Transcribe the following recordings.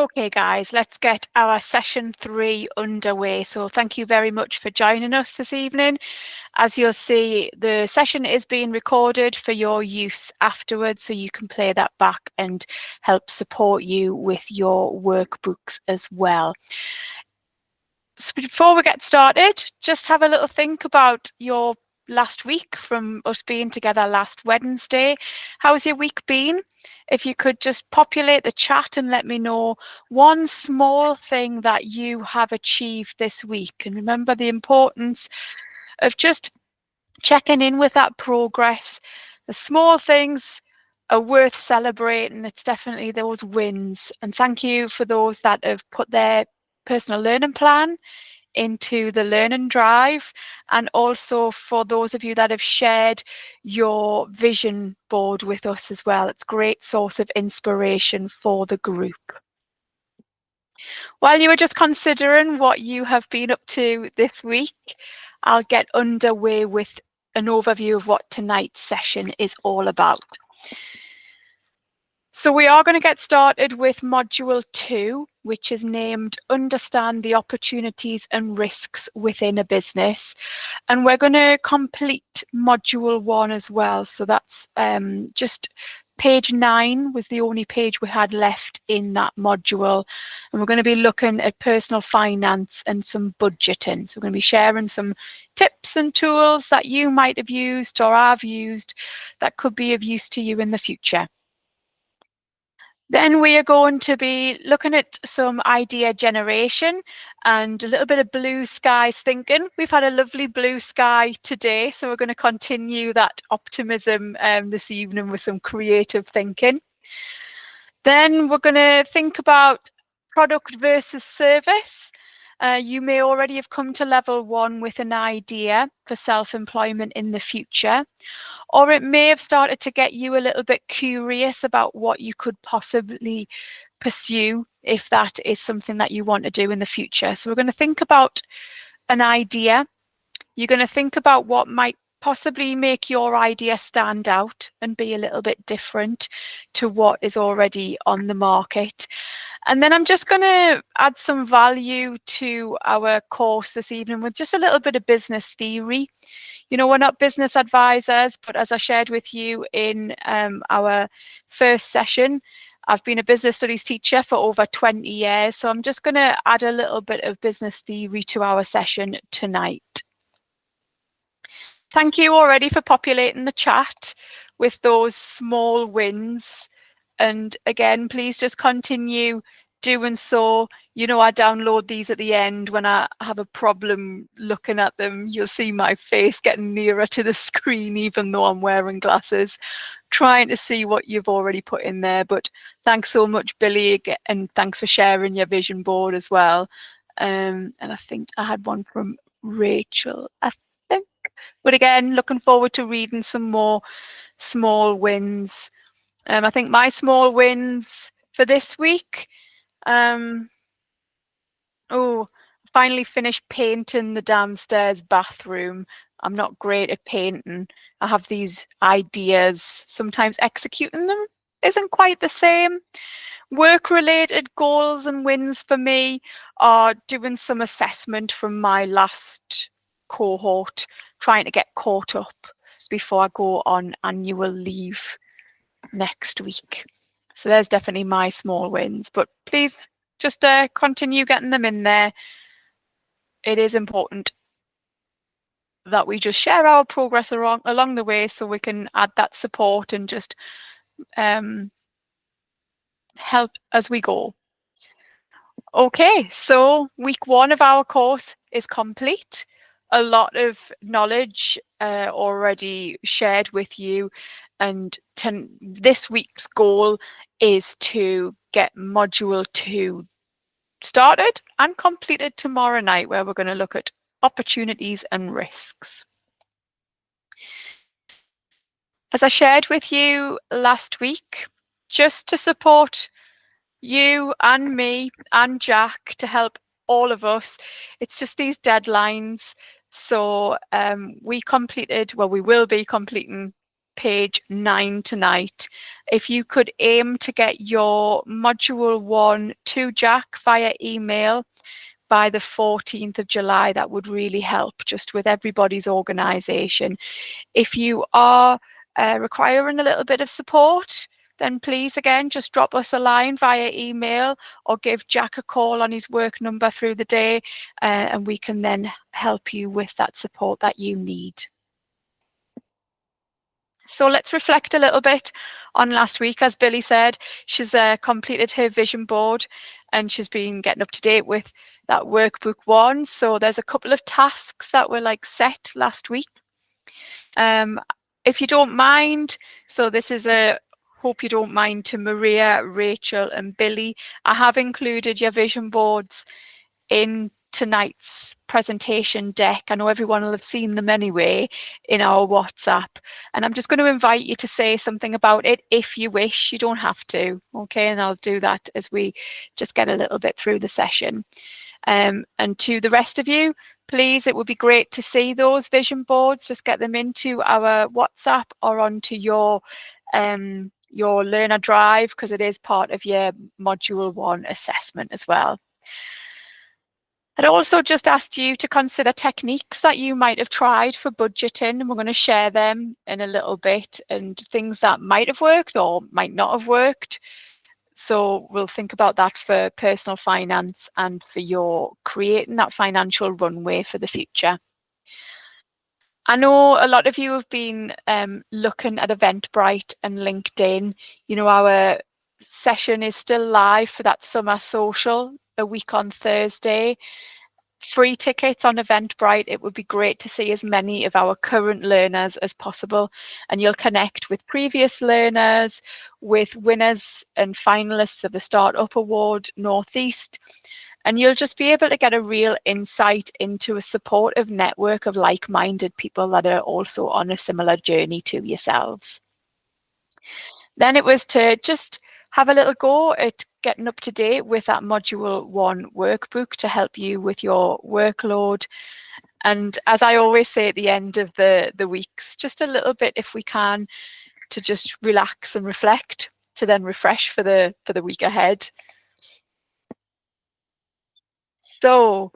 Okay, guys, let's get our session 3 underway. So thank you very much for joining us this evening. As you'll see, the session is being recorded for your use afterwards, so you can play that back and help support you with your workbooks as well. So before we get started, just have a little think about your last week from us being together last Wednesday. How's your week been? If you could just populate the chat and let me know one small thing that you have achieved this week. And remember the importance of just checking in with that progress. The small things are worth celebrating. It's definitely those wins. And thank you for those that have put their personal learning plan into the Learning Drive, and also for those of you that have shared your vision board with us as well. It's a great source of inspiration for the group. While you were just considering what you have been up to this week, I'll get underway with an overview of what tonight's session is all about. So we are going to get started with Module 2, which is named Understand the Opportunities and Risks Within a Business. And we're going to complete Module 1 as well. So that's just page 9 was the only page we had left in that module. And we're going to be looking at personal finance and some budgeting. So we're going to be sharing some tips and tools that you might have used or have used that could be of use to you in the future. Then we are going to be looking at some idea generation and a little bit of blue skies thinking. We've had a lovely blue sky today, so we're going to continue that optimism this evening with some creative thinking. Then we're going to think about product versus service. You may already have come to level 1 with an idea for self-employment in the future, or it may have started to get you a little bit curious about what you could possibly pursue if that is something that you want to do in the future. So we're going to think about an idea. You're going to think about what might possibly make your idea stand out and be a little bit different to what is already on the market. And then I'm just going to add some value to our course this evening with just a little bit of business theory. You know, we're not business advisors, but as I shared with you in our first session, I've been a business studies teacher for over 20 years. So I'm just going to add a little bit of business theory to our session tonight. Thank you already for populating the chat with those small wins. And again, please just continue doing so. You know, I download these at the end when I have a problem looking at them. You'll see my face getting nearer to the screen, even though I'm wearing glasses, trying to see what you've already put in there. But thanks so much, Billy, and thanks for sharing your vision board as well. And I think I had one from Rachel, I think. But again, looking forward to reading some more small wins. I think my small wins for this week. Finally finished painting the downstairs bathroom. I'm not great at painting. I have these ideas. Sometimes executing them isn't quite the same. Work-related goals and wins for me are doing some assessment from my last cohort, trying to get caught up before I go on annual leave next week. So there's definitely my small wins, but please just continue getting them in there. It is important that we just share our progress along the way so we can add that support and just help as we go. Okay, so week 1 of our course is complete. A lot of knowledge already shared with you, and this week's goal is to get module 2 started and completed tomorrow night, where we're going to look at opportunities and risks. As I shared with you last week, just to support you and me and Jack, to help all of us, it's just these deadlines. So we will be completing page 9 tonight. If you could aim to get your module 1 to Jack via email by the 14th of July, that would really help just with everybody's organisation. If you are requiring a little bit of support, then please, again, just drop us a line via email or give Jack a call on his work number through the day, and we can then help you with that support that you need. So let's reflect a little bit on last week. As Billy said, she's completed her vision board and she's been getting up to date with that workbook 1. So there's a couple of tasks that were like set last week. If you don't mind, so this is a hope you don't mind to Maria, Rachel and Billy. I have included your vision boards in tonight's presentation deck. I know everyone will have seen them anyway in our WhatsApp, and I'm just going to invite you to say something about it if you wish. You don't have to, okay? And I'll do that as we just get a little bit through the session. And to the rest of you, please, it would be great to see those vision boards. Just get them into our WhatsApp or onto your learner drive, because it is part of your module 1 assessment as well. I'd also just asked you to consider techniques that you might have tried for budgeting, and we're going to share them in a little bit, and things that might have worked or might not have worked. So we'll think about that for personal finance and for your creating that financial runway for the future. I know a lot of you have been looking at Eventbrite and LinkedIn. You know, our session is still live for that summer social, a week on Thursday. Free tickets on Eventbrite. It would be great to see as many of our current learners as possible, and you'll connect with previous learners, with winners and finalists of the Startup Award Northeast, and you'll just be able to get a real insight into a supportive network of like-minded people that are also on a similar journey to yourselves. Then it was to just have a little go at getting up to date with that module 1 workbook to help you with your workload. And as I always say at the end of the weeks, just a little bit, if we can, to just relax and reflect, to then refresh for the week ahead. So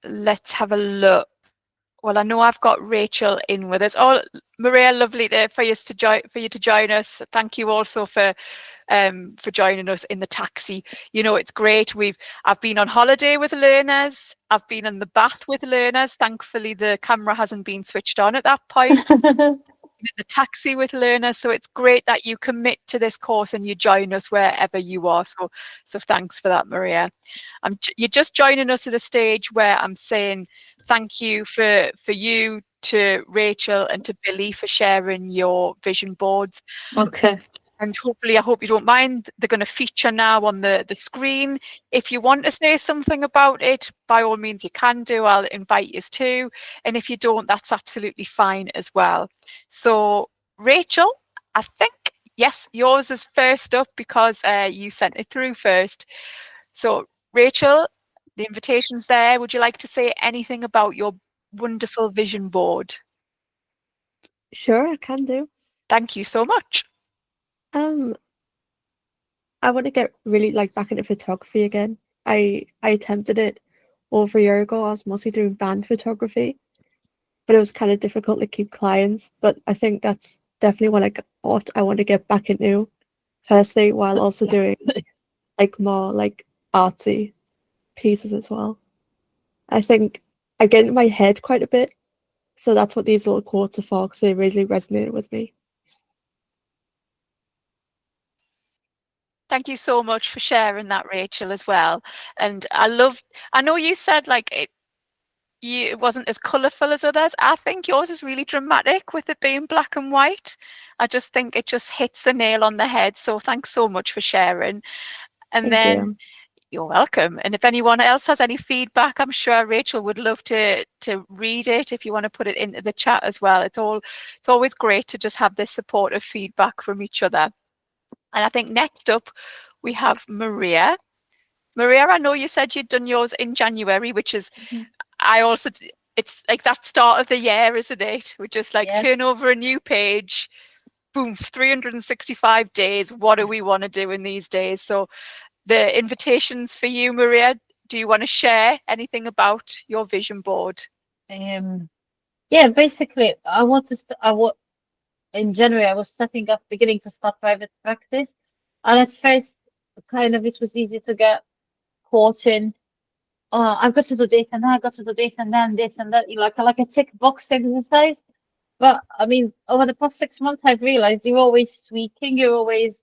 let's have a look. Well, I know I've got Rachel in with us. Oh, Maria, lovely for you to join us. Thank you also for joining us in the taxi. You know, it's great. I've been on holiday with learners. I've been in the bath with learners. Thankfully, the camera hasn't been switched on at that point. In the taxi with learners. So it's great that you commit to this course and you join us wherever you are. So thanks for that, Maria. You're just joining us at a stage where I'm saying thank you for you to Rachel and to Billy for sharing your vision boards. Okay. And hopefully, I hope you don't mind, they're going to feature now on the screen. If you want to say something about it, by all means you can do. I'll invite you to. And if you don't, that's absolutely fine as well. So Rachel, I think, yes, yours is first up because you sent it through first. So Rachel, the invitation's there. Would you like to say anything about your wonderful vision board? Sure, I can do. Thank you so much. I want to get really back into photography again. I attempted it over a year ago. I was mostly doing band photography, but it was kind of difficult to keep clients. But I think that's definitely what I want to get back into personally, while also doing more artsy pieces as well. I think I get into my head quite a bit, so that's what these little quotes are for, because they really resonated with me. Thank you so much for sharing that, Rachel, as well. And I know you said it wasn't as colourful as others. I think yours is really dramatic with it being black and white. I just think it just hits the nail on the head. So thanks so much for sharing. And then you're welcome. And if anyone else has any feedback, I'm sure Rachel would love to read it if you want to put it into the chat as well. It's always great to just have this supportive feedback from each other. And I think next up we have Maria. Maria, I know you said you'd done yours in January, which is, I also it's like that start of the year, isn't it? We just like Yes. turn over a new page, boom, 365 days. What do we want to do in these days? So the invitation's for you, Maria. Do you want to share anything about your vision board? Yeah, basically, in January, I was beginning to start private practice. And at first, kind of, it was easy to get caught in, oh, I've got to do this and then I've got to do this and then this and that, like a tick box exercise. But I mean, over the past 6 months, I've realized you're always tweaking, you're always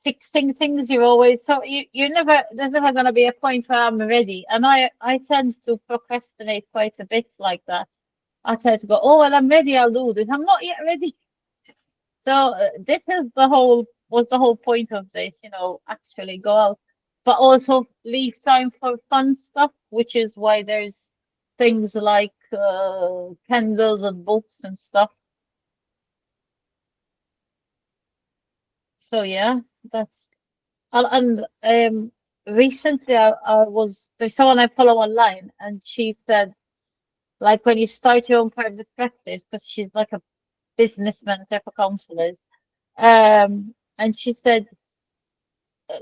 fixing things, so there's never going to be a point where I'm ready. And I tend to procrastinate quite a bit like that. I tend to go, oh, well, I'm ready, I'll do this. I'm not yet ready. So this is was the whole point of this, actually go out, but also leave time for fun stuff, which is why there's things like candles and books and stuff. So yeah, that's and recently there's someone I follow online, and she said, like, when you start your own private practice, because she's like a businessman type of counselors, and she said,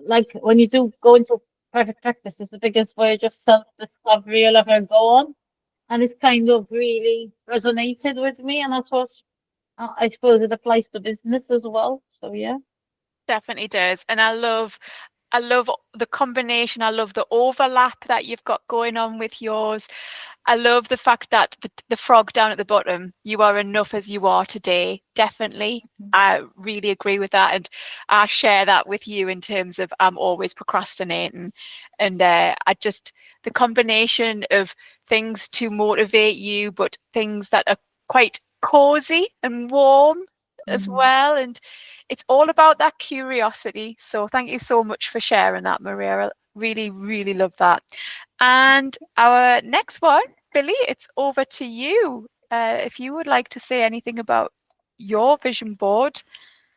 like, when you do go into private practice, it's the biggest voyage of self-discovery you'll ever go on, and it's kind of really resonated with me, and I suppose it applies to business as well. So yeah. Definitely does. And I love the combination. I love the overlap that you've got going on with yours. I love the fact that the frog down at the bottom, you are enough as you are today. Definitely. I really agree with that. And I share that with you in terms of I'm always procrastinating. And the combination of things to motivate you, but things that are quite cozy and warm as well. And it's all about that curiosity. So thank you so much for sharing that, Maria. I really, really love that. And our next one, Billy, it's over to you. If you would like to say anything about your vision board.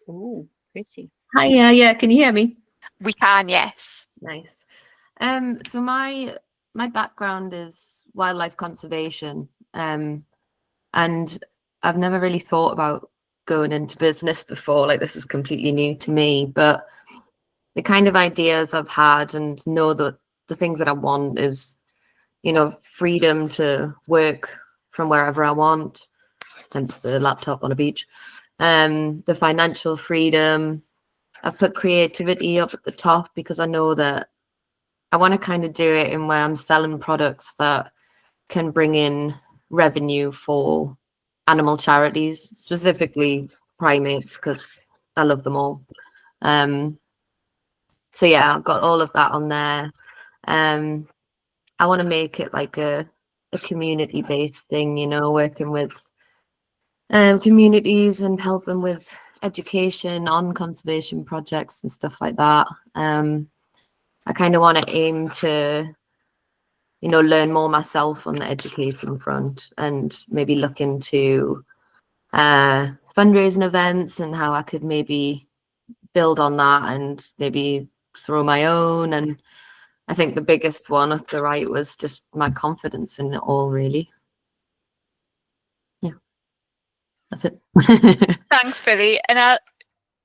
Oh, pretty. Hi, yeah, can you hear me? We can, yes. Nice. So my background is wildlife conservation, and I've never really thought about going into business before. Like, this is completely new to me, but the kind of ideas I've had and know that the things that I want is, freedom to work from wherever I want, hence the laptop on a beach. The financial freedom. I put creativity up at the top because I know that I want to kind of do it in where I'm selling products that can bring in revenue for animal charities, specifically primates, because I love them all. So yeah, I've got all of that on there. I want to make it like a community-based thing, working with communities and help them with education on conservation projects and stuff like that. I kind of want to aim to, learn more myself on the education front, and maybe look into fundraising events and how I could maybe build on that and maybe throw my own. And I think the biggest one at the right was just my confidence in it all, really. Yeah, that's it. Thanks, Billy. And I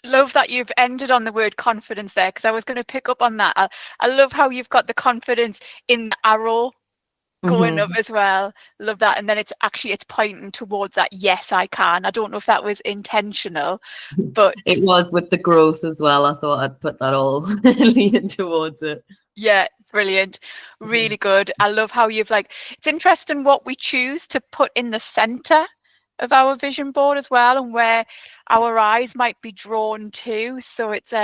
love that you've ended on the word confidence there, because I was going to pick up on that. I love how you've got the confidence in the arrow going up as well. Love that. And then it's pointing towards that, yes, I can. I don't know if that was intentional, but it was with the growth as well. I thought I'd put that all leading towards it. Yeah, brilliant. Really good. I love how you've it's interesting what we choose to put in the center of our vision board as well, and where our eyes might be drawn to. So it's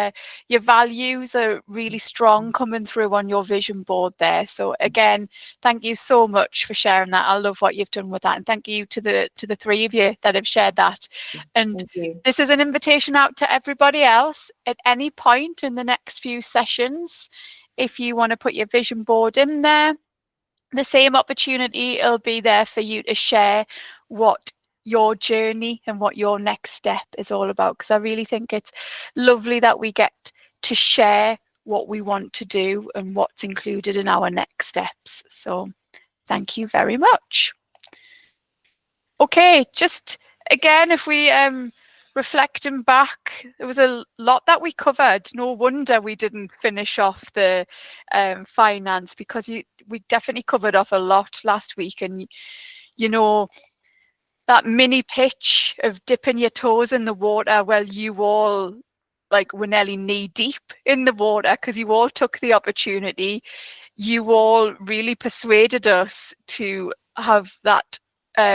your values are really strong coming through on your vision board there. So again, thank you so much for sharing that. I love what you've done with that, and thank you to the three of you that have shared that. And this is an invitation out to everybody else at any point in the next few sessions. If you want to put your vision board in there, the same opportunity will be there for you to share what your journey and what your next step is all about, because I really think it's lovely that we get to share what we want to do and what's included in our next steps. So Thank you very much. Okay, just again, if we reflecting back, there was a lot that we covered. No wonder we didn't finish off the finance, because we definitely covered off a lot last week. And you know, that mini pitch of dipping your toes in the water, well, you all were nearly knee deep in the water because you all took the opportunity. You all really persuaded us to have that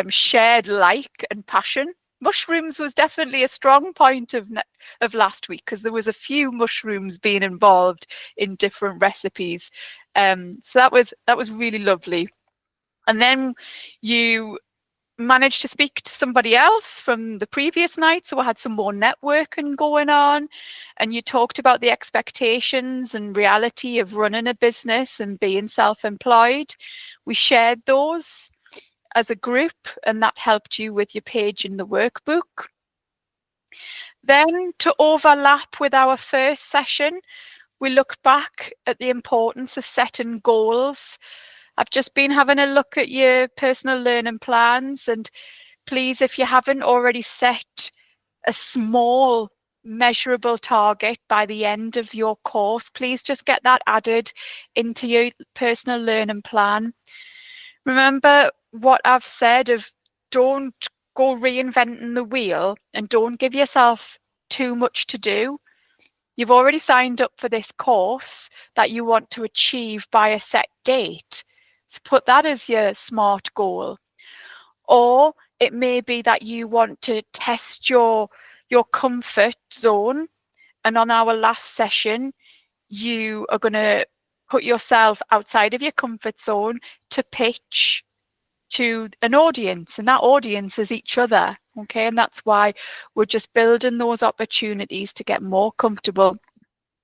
shared like and passion. Mushrooms was definitely a strong point of last week, because there was a few mushrooms being involved in different recipes. So that was really lovely. And then you managed to speak to somebody else from the previous night, so I had some more networking going on, and you talked about the expectations and reality of running a business and being self-employed. We shared those as a group, and that helped you with your page in the workbook. Then, to overlap with our first session, we looked back at the importance of setting goals. I've just been having a look at your personal learning plans, and please, if you haven't already set a small measurable target by the end of your course, please just get that added into your personal learning plan. Remember what I've said of don't go reinventing the wheel, and don't give yourself too much to do. You've already signed up for this course that you want to achieve by a set date. So put that as your SMART goal. Or it may be that you want to test your comfort zone. And on our last session, you are going to put yourself outside of your comfort zone to pitch to an audience, and that audience is each other. Okay, and that's why we're just building those opportunities to get more comfortable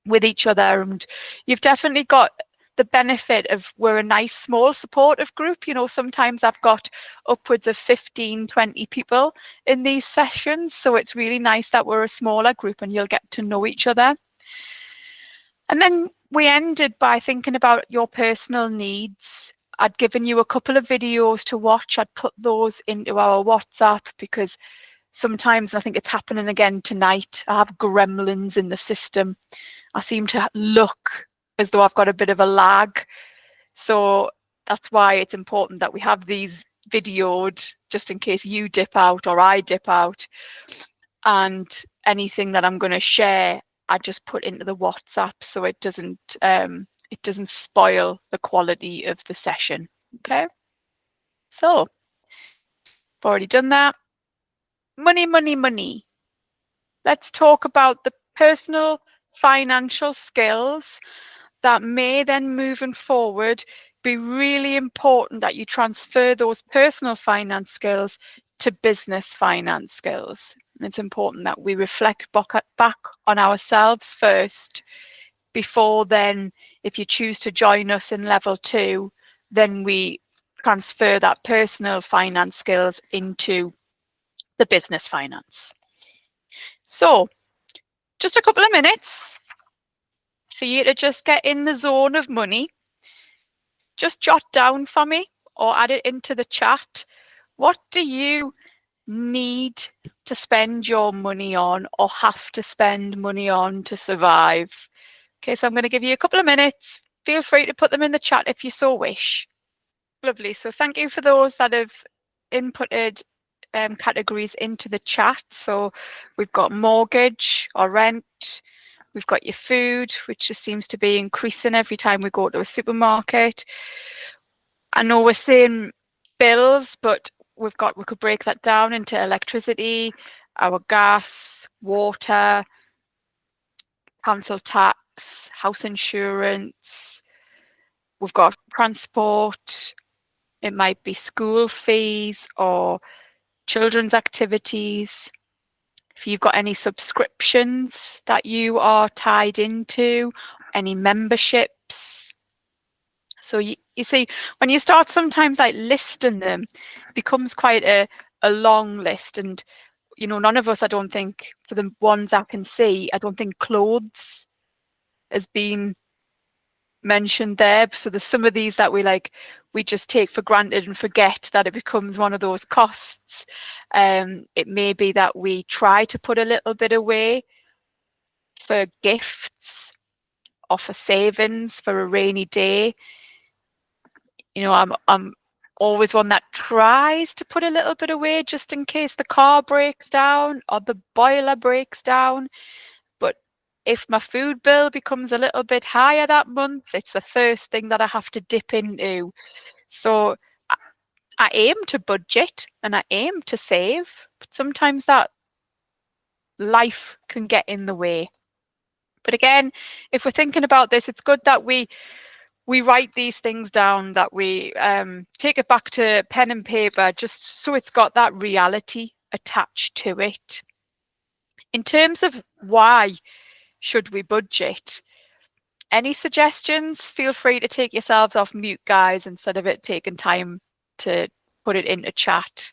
with each other. And you've definitely got the benefit of, we're a nice small supportive group. You know, sometimes I've got upwards of 15, 20 people in these sessions. So it's really nice that we're a smaller group and you'll get to know each other. And then we ended by thinking about your personal needs. I'd given you a couple of videos to watch. I'd put those into our WhatsApp, because sometimes, I think it's happening again tonight, I have gremlins in the system. I seem to look as though I've got a bit of a lag. So that's why it's important that we have these videoed, just in case you dip out or I dip out. And anything that I'm going to share, I just put into the WhatsApp, so it doesn't spoil the quality of the session. Okay. So I've already done that. Money, money, money. Let's talk about the personal financial skills that may then, moving forward, be really important that you transfer those personal finance skills to business finance skills. And it's important that we reflect back on ourselves first, before then, if you choose to join us in level 2, then we transfer that personal finance skills into the business finance. So just a couple of minutes for you to just get in the zone of money. Just jot down for me or add it into the chat. What do you need to spend your money on, or have to spend money on to survive? Okay, so I'm going to give you a couple of minutes. Feel free to put them in the chat if you so wish. Lovely. So thank you for those that have inputted categories into the chat. So we've got mortgage or rent. We've got your food, which just seems to be increasing every time we go to a supermarket. I know we're saying bills, but we could break that down into electricity, our gas, water, council tax, house insurance. We've got transport. It might be school fees or children's activities. If you've got any subscriptions that you are tied into, any memberships. So you see, when you start sometimes like listing them, it becomes quite a long list. And, you know, none of us, I don't think, for the ones I can see, I don't think clothes has been mentioned there. So there's some of these that we just take for granted and forget that it becomes one of those costs. It may be that we try to put a little bit away for gifts or for savings for a rainy day. You know, I'm always one that tries to put a little bit away just in case the car breaks down or the boiler breaks down. But if my food bill becomes a little bit higher that month, it's the first thing that I have to dip into. So I aim to budget and I aim to save, but sometimes that life can get in the way. But again, if we're thinking about this, it's good that we write these things down, that we take it back to pen and paper, just so it's got that reality attached to it. In terms of why should we budget, any suggestions? Feel free to take yourselves off mute, guys, instead of it taking time to put it into chat.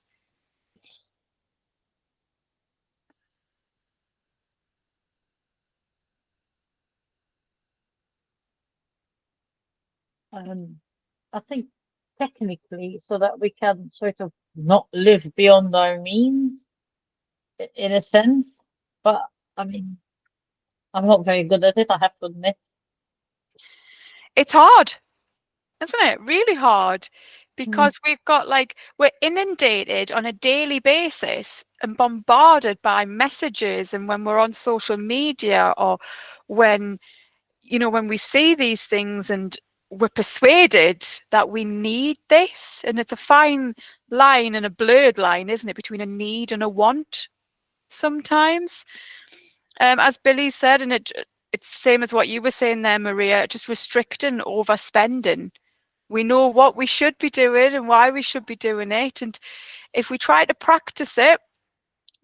I think technically, so that we can sort of not live beyond our means, in a sense. But I mean, I'm not very good at it, I have to admit. It's hard, isn't it? Really hard, because we've got we're inundated on a daily basis and bombarded by messages, and when we're on social media or when we see these things and we're persuaded that we need this, and it's a fine line and a blurred line, isn't it, between a need and a want sometimes. As Billy said, and it's the same as what you were saying there, Maria, just restricting, overspending. We know what we should be doing and why we should be doing it, and if we try to practice it,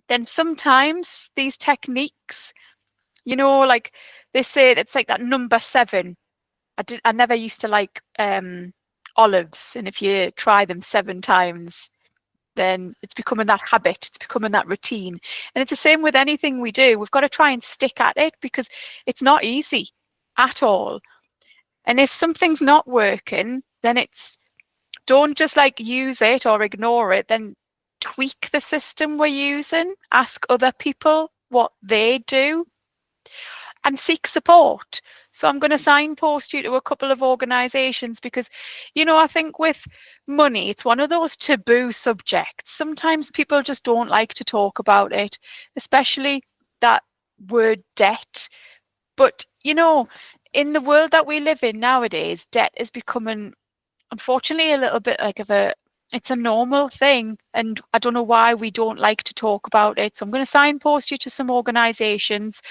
then sometimes these techniques, like they say, it's like that number 7. I never used to like olives, and if you try them 7 times, then it's becoming that habit, it's becoming that routine. And it's the same with anything we do. We've got to try and stick at it, because it's not easy at all. And if something's not working, then don't just use it or ignore it, then tweak the system we're using, ask other people what they do, and seek support. So I'm going to signpost you to a couple of organisations, because, I think with money, it's one of those taboo subjects. Sometimes people just don't like to talk about it, especially that word debt. But, in the world that we live in nowadays, debt is becoming, unfortunately, a little bit it's a normal thing. And I don't know why we don't like to talk about it. So I'm going to signpost you to some organisations,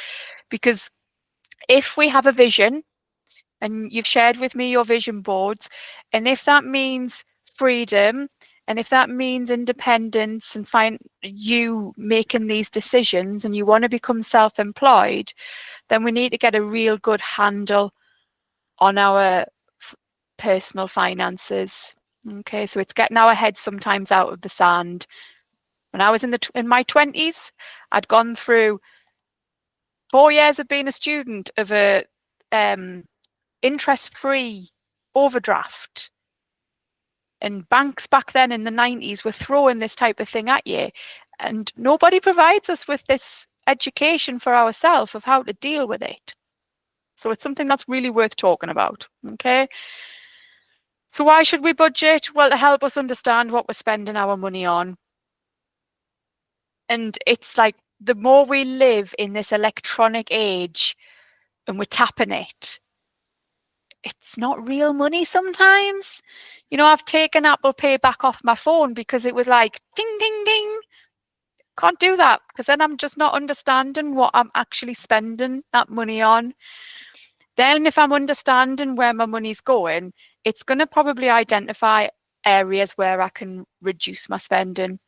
because if we have a vision, and you've shared with me your vision boards, and if that means freedom, and if that means independence and find you making these decisions, and you want to become self-employed, then we need to get a real good handle on our personal finances. Okay, so it's getting our heads sometimes out of the sand. When I was in my 20s, I'd gone through 4 years of being a student of a interest-free overdraft, and banks back then in the 90s were throwing this type of thing at you, and nobody provides us with this education for ourselves of how to deal with it. So it's something that's really worth talking about. Okay, so why should we budget? Well, to help us understand what we're spending our money on. And it's the more we live in this electronic age and we're tapping it, it's not real money sometimes. I've taken Apple Pay back off my phone because it was ding, ding, ding. Can't do that, because then I'm just not understanding what I'm actually spending that money on. Then if I'm understanding where my money's going, it's going to probably identify areas where I can reduce my spending.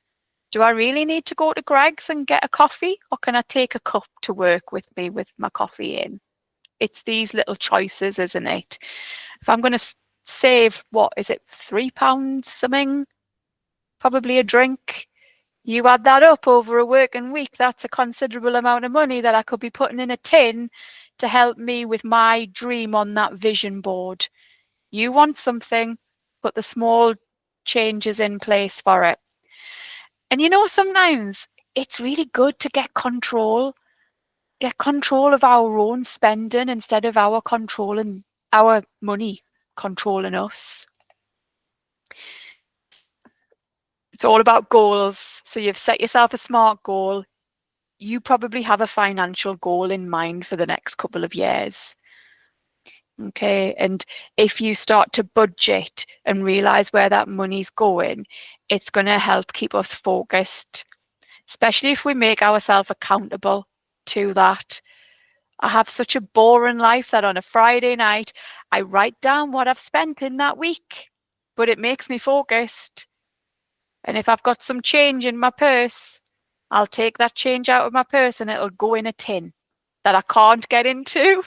Do I really need to go to Greggs and get a coffee, or can I take a cup to work with me with my coffee in? It's these little choices, isn't it? If I'm going to save, what is it, £3 something, probably a drink, you add that up over a working week, that's a considerable amount of money that I could be putting in a tin to help me with my dream on that vision board. You want something, put the small changes in place for it. And you know, sometimes it's really good to get control of our own spending instead of our money controlling us. It's all about goals. So you've set yourself a SMART goal. You probably have a financial goal in mind for the next couple of years. Okay, and if you start to budget and realize where that money's going, it's going to help keep us focused, especially if we make ourselves accountable to that. I have such a boring life that on a Friday night, I write down what I've spent in that week, but it makes me focused. And if I've got some change in my purse, I'll take that change out of my purse and it'll go in a tin that I can't get into.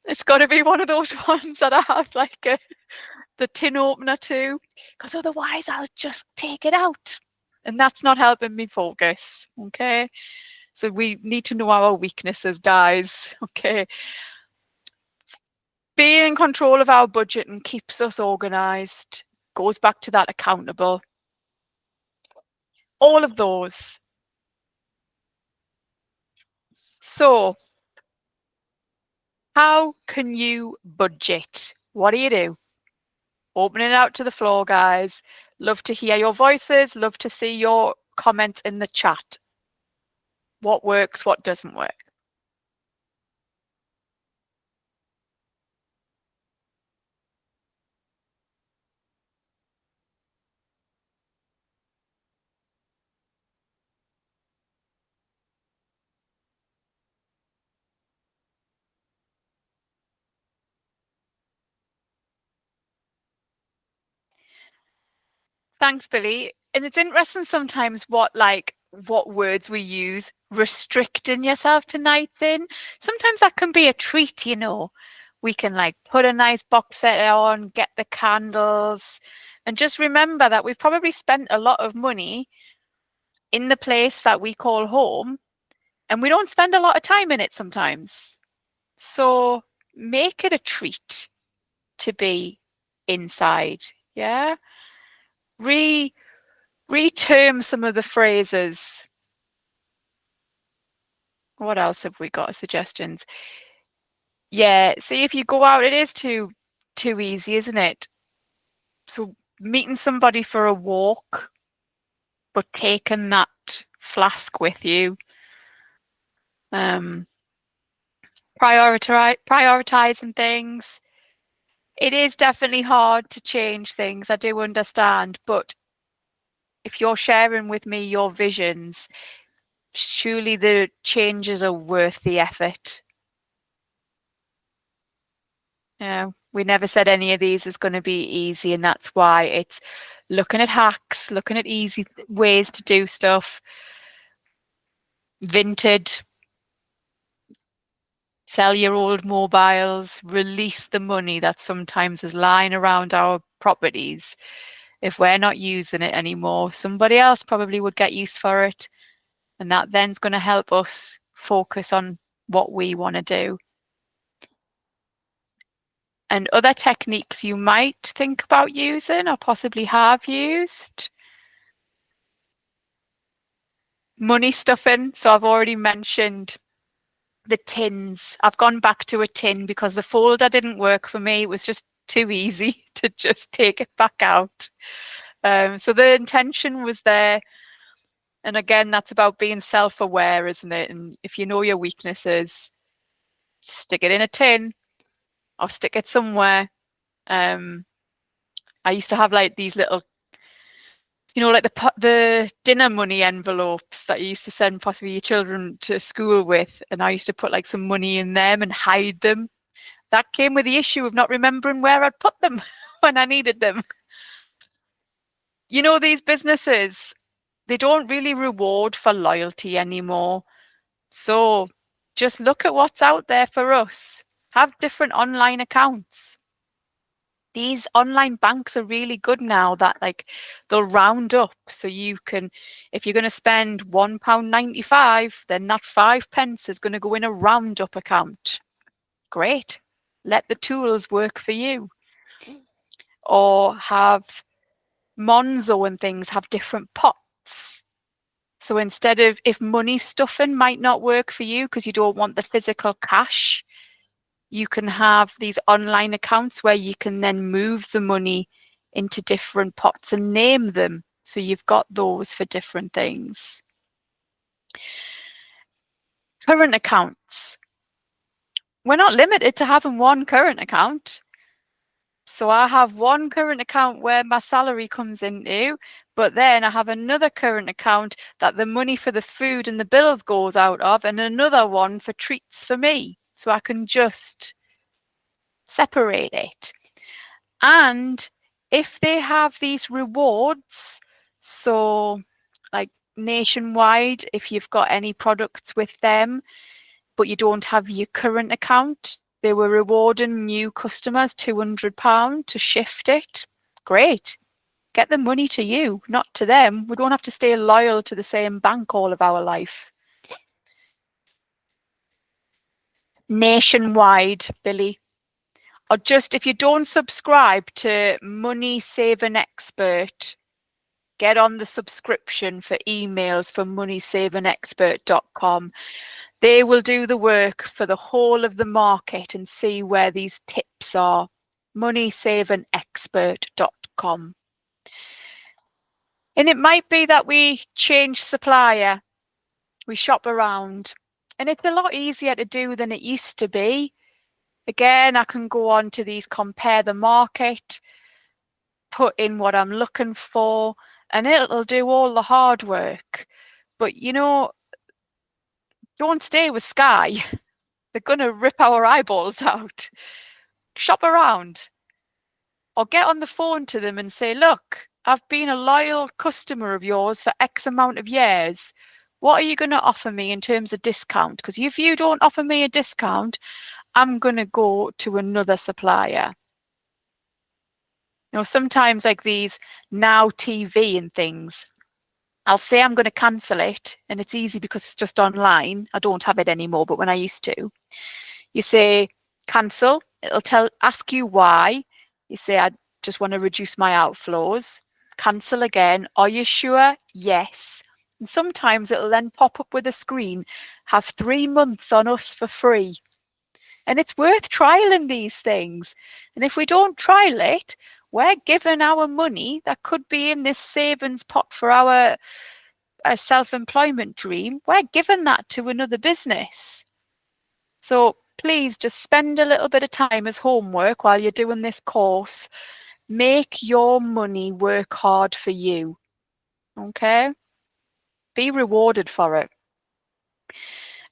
It's got to be one of those ones that I have like the tin opener to, because otherwise I'll just take it out. And that's not helping me focus. Okay. So we need to know our weaknesses, guys. Okay. Being in control of our budget and keeps us organized, goes back to that accountable. All of those. So, how can you budget? What do you do? Open it out to the floor, guys. Love to hear your voices. Love to see your comments in the chat. What works, what doesn't work? Thanks, Billy. And it's interesting sometimes what words we use. Restricting yourself to nights in. Sometimes that can be a treat, you know. We can like put a nice box set on, get the candles, and just remember that we've probably spent a lot of money in the place that we call home, and we don't spend a lot of time in it sometimes. So make it a treat to be inside. Yeah. Reterm some of the phrases. What else have we got? Suggestions. Yeah, see if you go out, it is too easy, isn't it? So meeting somebody for a walk, but taking that flask with you. Prioritizing things. It is definitely hard to change things. I do understand, but if you're sharing with me your visions, surely the changes are worth the effort. Yeah, we never said any of these is going to be easy, and that's why it's looking at hacks, looking at easy ways to do stuff. Vinted, sell your old mobiles, release the money that sometimes is lying around our properties. If we're not using it anymore, somebody else probably would get use for it. And that then's going to help us focus on what we want to do. And other techniques you might think about using or possibly have used. Money stuffing. So I've already mentioned the tins. I've gone back to a tin because the folder didn't work for me. It was just too easy to just take it back out. So the intention was there. And again, that's about being self-aware, isn't it? And if you know your weaknesses, stick it in a tin or stick it somewhere. I used to have like these little, you know, like the dinner money envelopes that you used to send possibly your children to school with. And I used to put like some money in them and hide them. That came with the issue of not remembering where I'd put them when I needed them. You know, these businesses, they don't really reward for loyalty anymore. So just look at what's out there for us. Have different online accounts. these online banks are really good now that like they'll round up, so you can, if you're going to spend £1.95, then that 5p is going to go in a round up account. Great. Let the tools work for you. Or have Monzo and things have different pots. So instead of, if money stuffing might not work for you because you don't want the physical cash, you can have these online accounts where you can then move the money into different pots and name them. So you've got those for different things. Current accounts. We're not limited to having one current account. So I have one current account where my salary comes into, but then I have another current account that the money for the food and the bills goes out of, and another one for treats for me. So I can just separate it. And if they have these rewards, so like Nationwide, if you've got any products with them, but you don't have your current account, they were rewarding new customers £200 to shift it. Great. Get the money to you, not to them. We don't have to stay loyal to the same bank all of our life. Nationwide, Billy. Or just if you don't subscribe to Money Saving Expert, get on the subscription for emails for moneysavingexpert.com. They will do the work for the whole of the market and see where these tips are. moneysavingexpert.com. And it might be that we change supplier, we shop around, and it's a lot easier to do than it used to be. Again, I can go on to these compare the market, put in what I'm looking for, and it'll do all the hard work. But you know, don't stay with Sky. They're going to rip our eyeballs out. Shop around. Or get on the phone to them and say, look, I've been a loyal customer of yours for X amount of years. What are you going to offer me in terms of discount? Because if you don't offer me a discount, I'm going to go to another supplier. You know, sometimes like these Now TV and things, I'll say I'm going to cancel it, and it's easy because it's just online. I don't have it anymore, but when I used to, you say cancel, it'll ask you why. You say, I just want to reduce my outflows. Cancel again. Are you sure? Yes. And sometimes it'll then pop up with a screen, have 3 months on us for free. And it's worth trialing these things. And if we don't trial it, we're giving our money that could be in this savings pot for our self-employment dream. We're giving that to another business. So please just spend a little bit of time as homework while you're doing this course. Make your money work hard for you. Okay? Be rewarded for it.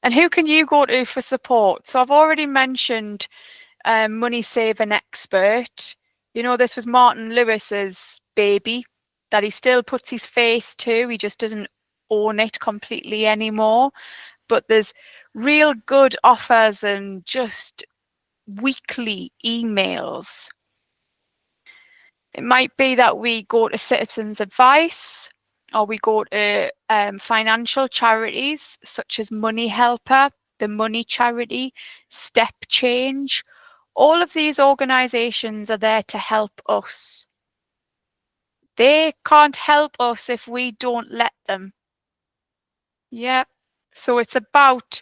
And who can you go to for support? So I've already mentioned Money Saving Expert. You know, this was Martin Lewis's baby that he still puts his face to. He just doesn't own it completely anymore. But there's real good offers and just weekly emails. It might be that we go to Citizens Advice, or we go to financial charities such as Money Helper, the Money Charity, Step Change. All of these organisations are there to help us. They can't help us if we don't let them. Yeah. So it's about,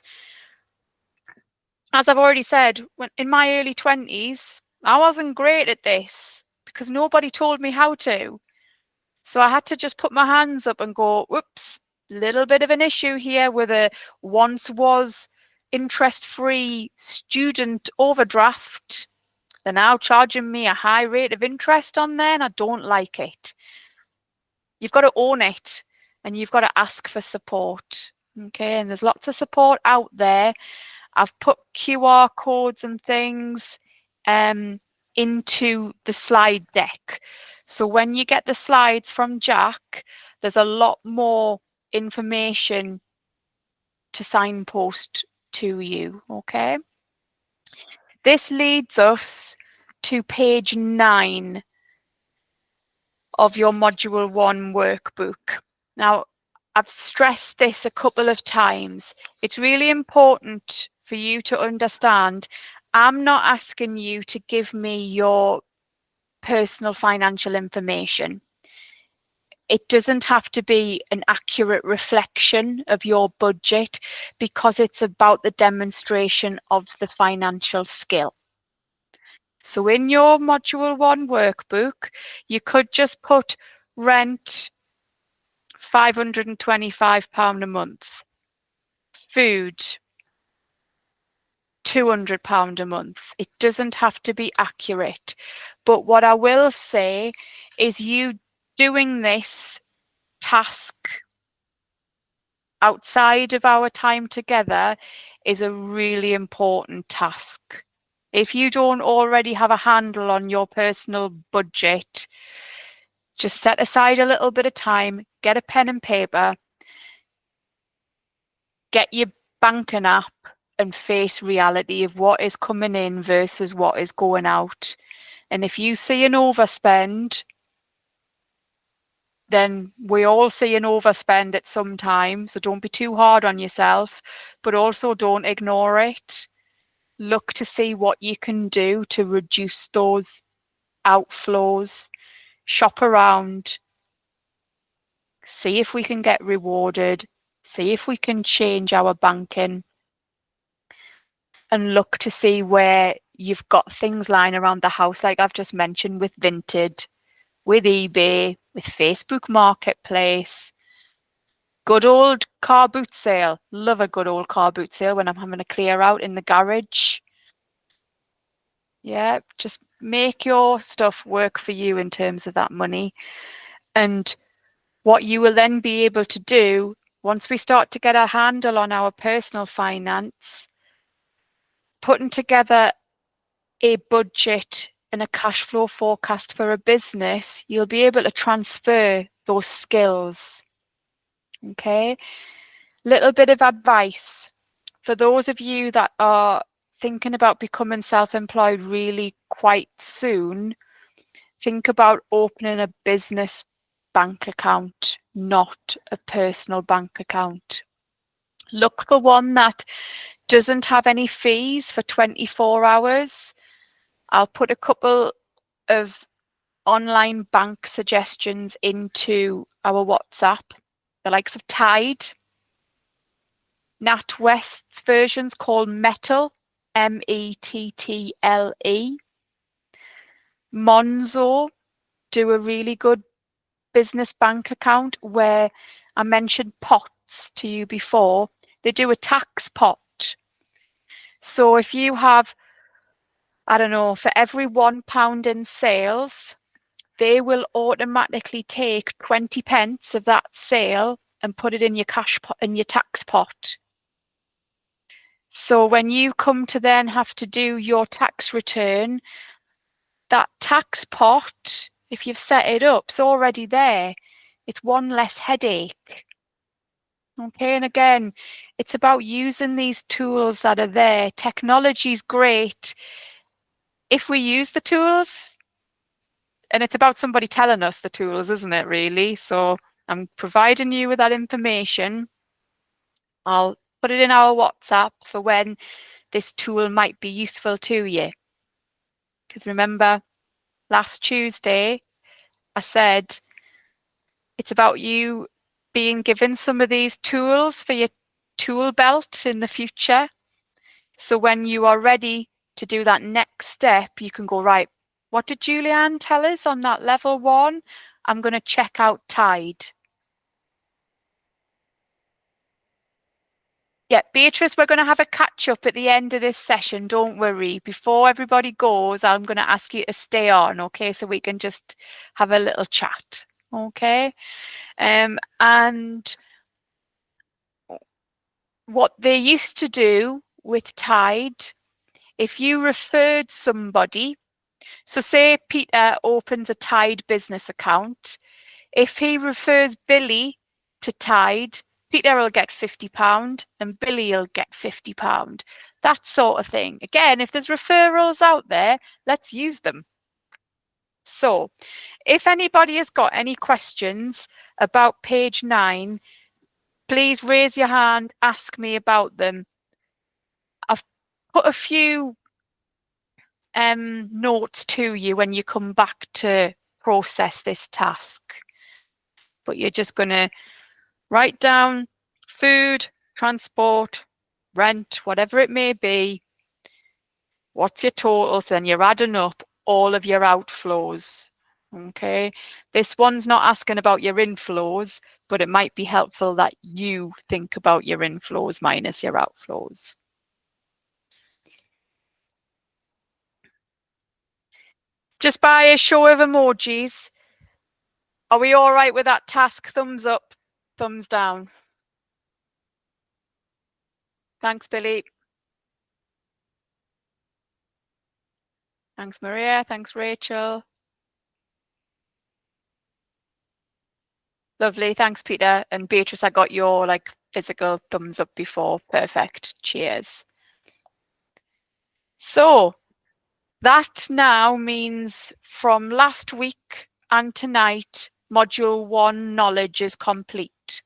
as I've already said, when in my early 20s, I wasn't great at this because nobody told me how to. So I had to just put my hands up and go, whoops, little bit of an issue here with a once was interest-free student overdraft. They're now charging me a high rate of interest on there, and I don't like it. You've got to own it, and you've got to ask for support. Okay, and there's lots of support out there. I've put QR codes and things into the slide deck. So when you get the slides from Jack, there's a lot more information to signpost to you, okay? This leads us to page 9 of your Module 1 workbook. Now, I've stressed this a couple of times. It's really important for you to understand I'm not asking you to give me your personal financial information. It doesn't have to be an accurate reflection of your budget because it's about the demonstration of the financial skill. So in your Module 1 workbook, you could just put rent £525 a month, food £200 a month. It doesn't have to be accurate. But what I will say is you doing this task outside of our time together is a really important task. If you don't already have a handle on your personal budget, just set aside a little bit of time, get a pen and paper, get your banking app and face reality of what is coming in versus what is going out. And if you see an overspend, then we all see an overspend at some time. So don't be too hard on yourself, but also don't ignore it. Look to see what you can do to reduce those outflows. Shop around. See if we can get rewarded. See if we can change our banking. And look to see where you've got things lying around the house, like I've just mentioned with Vinted, with eBay, with Facebook Marketplace. Good old car boot sale. Love a good old car boot sale when I'm having a clear out in the garage. Yeah, just make your stuff work for you in terms of that money. And what you will then be able to do once we start to get a handle on our personal finance, putting together a budget and a cash flow forecast for a business, you'll be able to transfer those skills. Okay, little bit of advice for those of you that are thinking about becoming self-employed really quite soon. Think about opening a business bank account, not a personal bank account. Look for one that doesn't have any fees for 24 hours. I'll put a couple of online bank suggestions into our WhatsApp, the likes of Tide. NatWest's version's called Mettle, Mettle. Monzo do a really good business bank account where I mentioned pots to you before. They do a tax pot. So if you have, I don't know, for every £1 in sales, they will automatically take 20 pence of that sale and put it in your cash pot, in your tax pot. So when you come to then have to do your tax return, that tax pot, if you've set it up, it's already there. It's one less headache. Okay, and again, it's about using these tools that are there. Technology's great if we use the tools, and it's about somebody telling us the tools, isn't it, really? So I'm providing you with that information. I'll put it in our WhatsApp for when this tool might be useful to you. Because remember, last Tuesday, I said it's about you being given some of these tools for your tool belt in the future. So when you are ready to do that next step, you can go, right, what did Julianne tell us on that level 1? I'm going to check out Tide. Yeah, Beatrice, we're going to have a catch up at the end of this session. Don't worry. Before everybody goes, I'm going to ask you to stay on, okay? So we can just have a little chat, okay? And what they used to do with Tide, if you referred somebody, so say Peter opens a Tide business account, if he refers Billy to Tide, Peter will get £50 and Billy will get £50. that sort of thing. Again, if there's referrals out there, let's use them. So if anybody has got any questions about page 9, please raise your hand, ask me about them. I've put a few notes to you when you come back to process this task. But you're just going to write down food, transport, rent, whatever it may be. What's your totals? Then you're adding up all of your outflows. Okay, this one's not asking about your inflows, but it might be helpful that you think about your inflows minus your outflows. Just by a show of emojis, are we all right with that task? Thumbs up, thumbs down. Thanks, Billy. Thanks, Maria. Thanks, Rachel. Lovely. Thanks, Peter. And Beatrice, I got your like physical thumbs up before. Perfect. Cheers. So that now means from last week and tonight, module 1 knowledge is complete.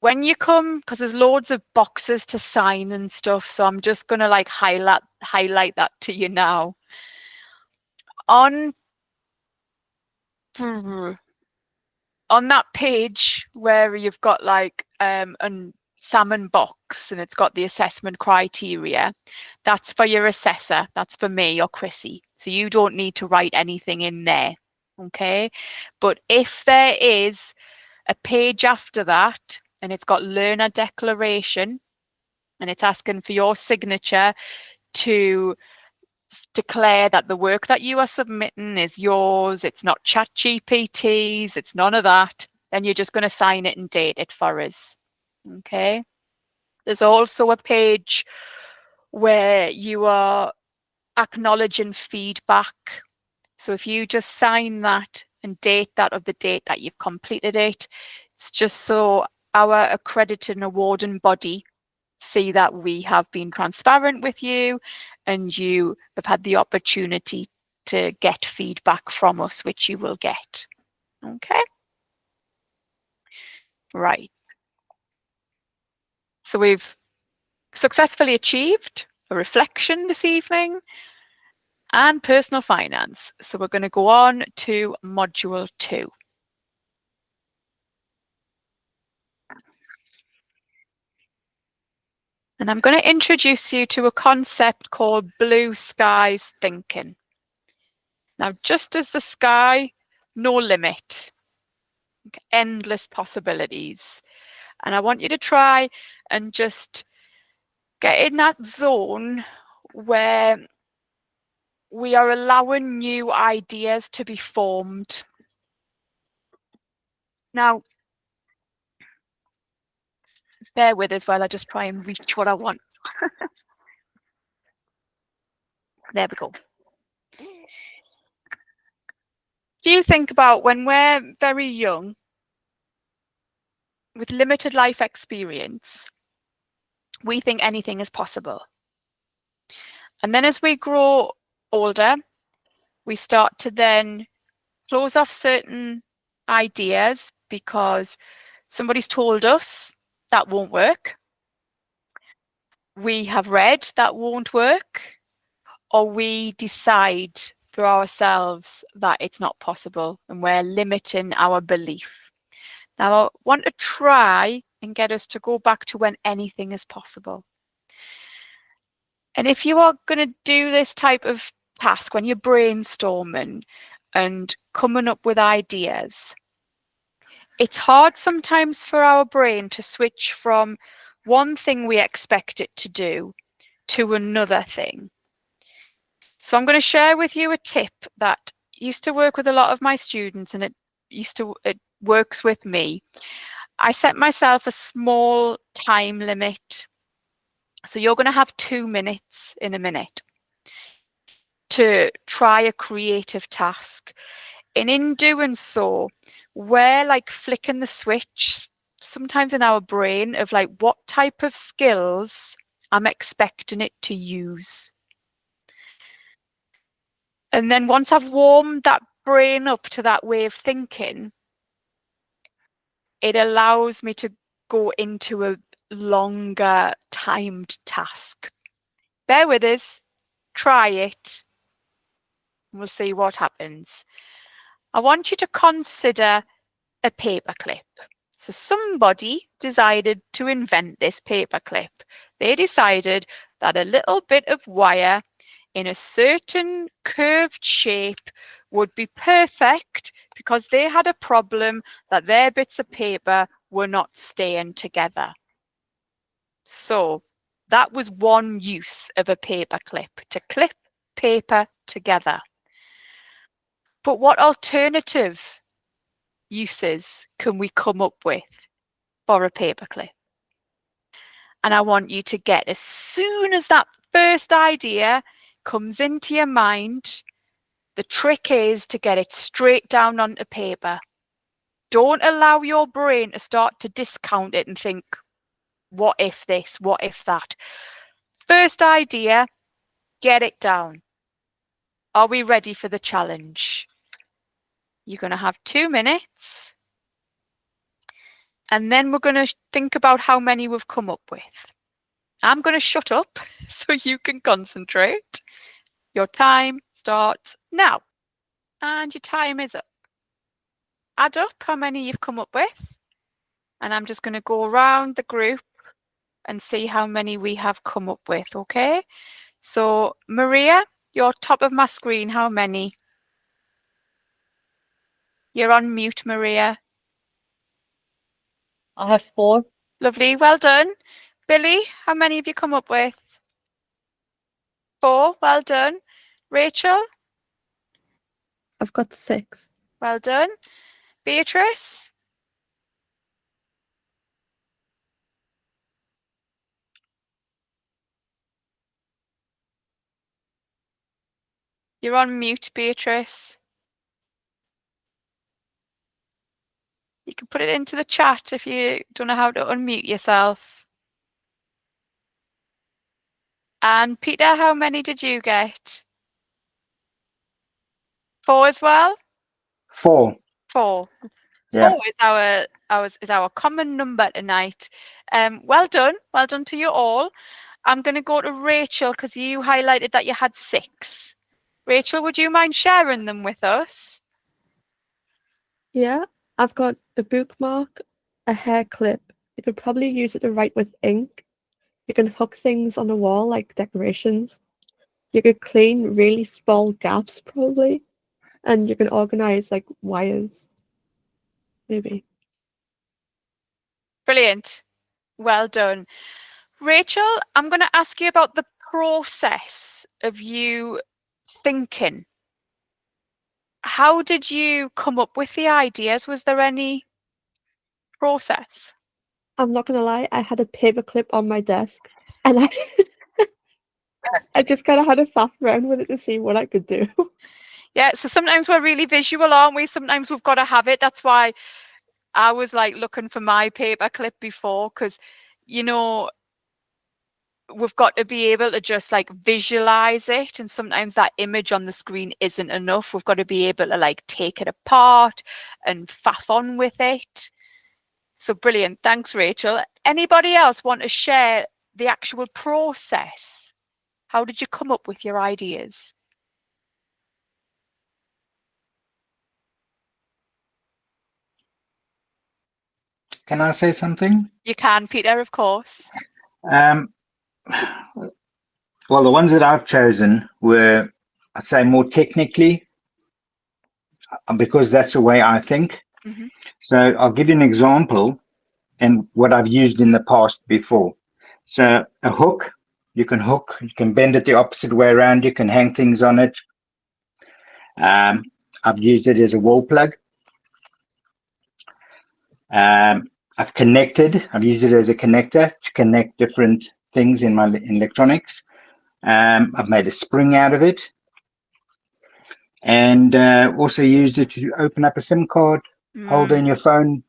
When you come, because there's loads of boxes to sign and stuff, so I'm just going to like highlight that to you now. On that page where you've got like a salmon box and it's got the assessment criteria, that's for your assessor. That's for me or Chrissy. So you don't need to write anything in there. Okay. But if there is a page after that and it's got learner declaration and it's asking for your signature to declare that the work that you are submitting is yours, it's not ChatGPT's, it's none of that, then you're just going to sign it and date it for us. Okay. There's also a page where you are acknowledging feedback. So if you just sign that and date that of the date that you've completed it, it's just so our accrediting awarding body see that we have been transparent with you and you have had the opportunity to get feedback from us, which you will get. Okay. Right. So we've successfully achieved a reflection this evening and personal finance. So we're going to go on to module 2. And I'm going to introduce you to a concept called blue skies thinking. Now, just as the sky, no limit, endless possibilities. And I want you to try and just get in that zone where we are allowing new ideas to be formed. Now, bear with us while I just try and reach what I want. There we go. If you think about when we're very young, with limited life experience, we think anything is possible. And then as we grow older, we start to then close off certain ideas because somebody's told us that won't work. We have read that won't work, or we decide for ourselves that it's not possible and we're limiting our belief. Now, I want to try and get us to go back to when anything is possible. And if you are going to do this type of task, when you're brainstorming and coming up with ideas, it's hard sometimes for our brain to switch from one thing we expect it to do to another thing. So I'm going to share with you a tip that used to work with a lot of my students, and it works with me. I set myself a small time limit. So you're going to have 2 minutes in a minute to try a creative task. And in doing so, we're like flicking the switch sometimes in our brain of like what type of skills I'm expecting it to use. And then once I've warmed that brain up to that way of thinking, it allows me to go into a longer timed task. Bear with us, try it, and we'll see what happens. I want you to consider a paperclip. So somebody decided to invent this paperclip. They decided that a little bit of wire in a certain curved shape would be perfect because they had a problem that their bits of paper were not staying together. So that was one use of a paperclip, to clip paper together. But what alternative uses can we come up with for a paperclip? And I want you to get, as soon as that first idea comes into your mind, the trick is to get it straight down onto paper. Don't allow your brain to start to discount it and think, what if this, what if that? First idea, get it down. Are we ready for the challenge? You're going to have 2 minutes. And then we're going to think about how many we've come up with. I'm going to shut up so you can concentrate. Your time starts now. And your time is up. Add up how many you've come up with. And I'm just going to go around the group and see how many we have come up with, okay? So, Maria, you're top of my screen. How many? You're on mute, Maria. I have 4. Lovely, well done. Billy, how many have you come up with? 4, well done. Rachel? I've got 6. Well done. Beatrice? You're on mute, Beatrice. You can put it into the chat if you don't know how to unmute yourself. And Peter, how many did you get? 4 as well? 4. 4. Yeah. 4 is our common number tonight. Well done to you all. I'm going to go to Rachel because you highlighted that you had 6. Rachel, would you mind sharing them with us? Yeah, I've got a bookmark, a hair clip. You could probably use it to write with ink. You can hook things on the wall like decorations. You could clean really small gaps probably. And you can organize like wires. Maybe. Brilliant. Well done. Rachel, I'm going to ask you about the process of you thinking. How did you come up with the ideas? Was there any process? I'm not gonna lie, I had a paperclip on my desk and I just kind of had to faff around with it to see what I could do. Yeah, so sometimes we're really visual, aren't we? Sometimes we've got to have it. That's why I was like looking for my paperclip before, because, you know, we've got to be able to just like visualize it. And sometimes that image on the screen isn't enough. We've got to be able to like take it apart and faff on with it. So brilliant. Thanks, Rachel. Anybody else want to share the actual process? How did you come up with your ideas? Can I say something? You can, Peter, of course. Well, the ones that I've chosen were, I'd say, more technically, because that's the way I think. Mm-hmm. So I'll give you an example and what I've used in the past before. So a hook, you can bend it the opposite way around, you can hang things on it. I've used it as a wall plug. I've used it as a connector to connect different things in my electronics. I've made a spring out of it, and also used it to open up a SIM card holder in your phone.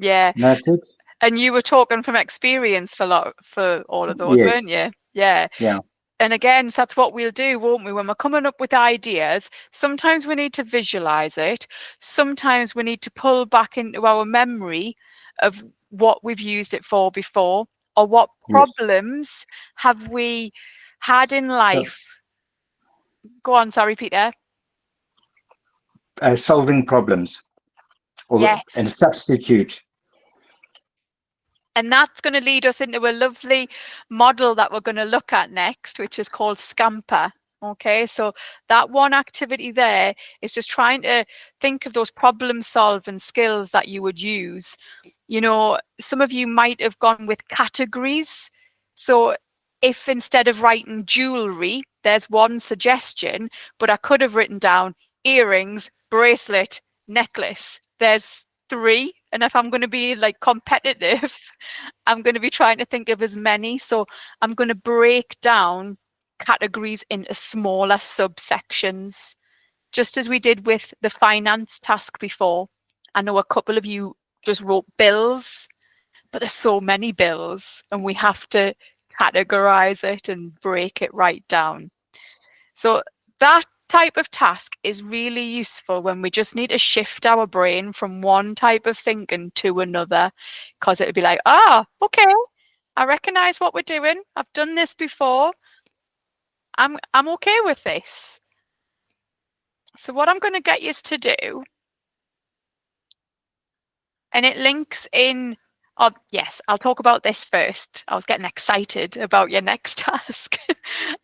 Yeah. That's it. And you were talking from experience for all of those, Yes. weren't you? Yeah. Yeah. And again, so that's what we'll do, won't we? When we're coming up with ideas, sometimes we need to visualize it. Sometimes we need to pull back into our memory of what we've used it for before, or what Yes. problems have we had in life. Go on, sorry, Peter. Solving problems, or Yes. and a substitute. And that's going to lead us into a lovely model that we're going to look at next, which is called Scamper. Okay, so that one activity there is just trying to think of those problem solving skills that you would use. You know, some of you might have gone with categories. So if instead of writing jewelry, there's one suggestion, but I could have written down earrings, bracelet, necklace. There's 3. And if I'm going to be like competitive, I'm going to be trying to think of as many. So I'm going to break down categories into smaller subsections, just as we did with the finance task before. I know a couple of you just wrote bills, but there's so many bills and we have to categorize it and break it right down. So that type of task is really useful when we just need to shift our brain from one type of thinking to another, because it would be like, okay, I recognize what we're doing. I've done this before. I'm okay with this. So what I'm going to get you to do, and it links in, oh yes, I'll talk about this first. I was getting excited about your next task.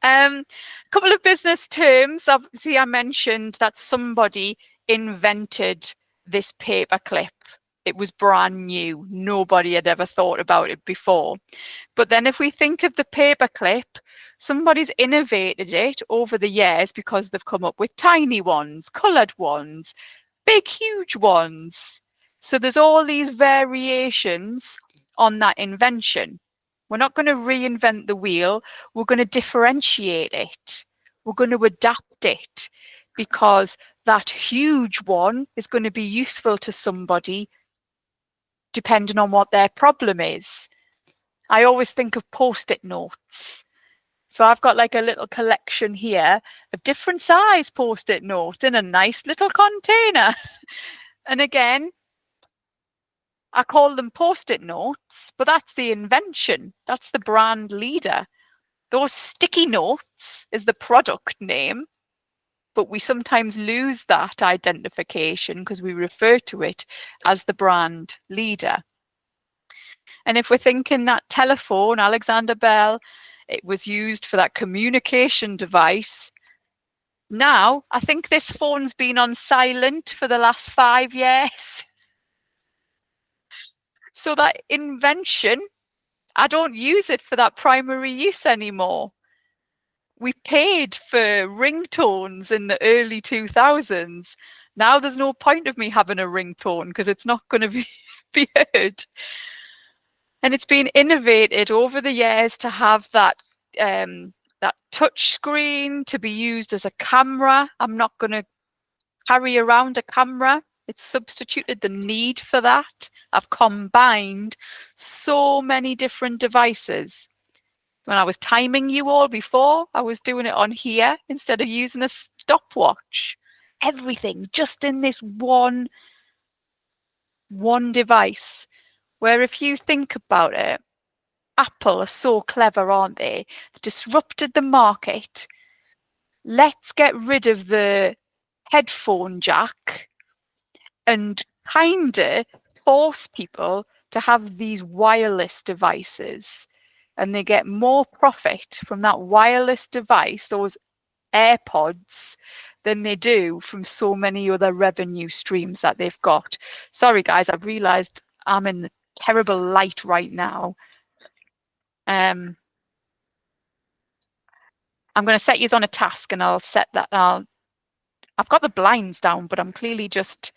Couple of business terms. Obviously, I mentioned that somebody invented this paperclip. It was brand new. Nobody had ever thought about it before. But then if we think of the paperclip, somebody's innovated it over the years because they've come up with tiny ones, coloured ones, big, huge ones. So there's all these variations on that invention. We're not going to reinvent the wheel. We're going to differentiate it. We're going to adapt it, because that huge one is going to be useful to somebody depending on what their problem is. I always think of post-it notes. So I've got like a little collection here of different size post-it notes in a nice little container. And again, I call them post-it notes, but that's the invention. That's the brand leader. Those sticky notes is the product name, but we sometimes lose that identification because we refer to it as the brand leader. And if we're thinking that telephone, Alexander Bell, it was used for that communication device. Now, I think this phone's been on silent for the last 5 years. So that invention, I don't use it for that primary use anymore. We paid for ringtones in the early 2000s. Now there's no point of me having a ringtone because it's not going to be heard. And it's been innovated over the years to have that that touch screen to be used as a camera. I'm not going to carry around a camera. It's substituted the need for that. I've combined so many different devices. When I was timing you all before, I was doing it on here instead of using a stopwatch. Everything just in this one device. Where if you think about it, Apple are so clever, aren't they? They disrupted the market. Let's get rid of the headphone jack and kinda force people to have these wireless devices, and they get more profit from that wireless device, those AirPods, than they do from so many other revenue streams that they've got. Sorry guys, I've realized I'm in terrible light right now. I'm going to set you on a task, and I'll set that. I've got the blinds down, but I'm clearly just,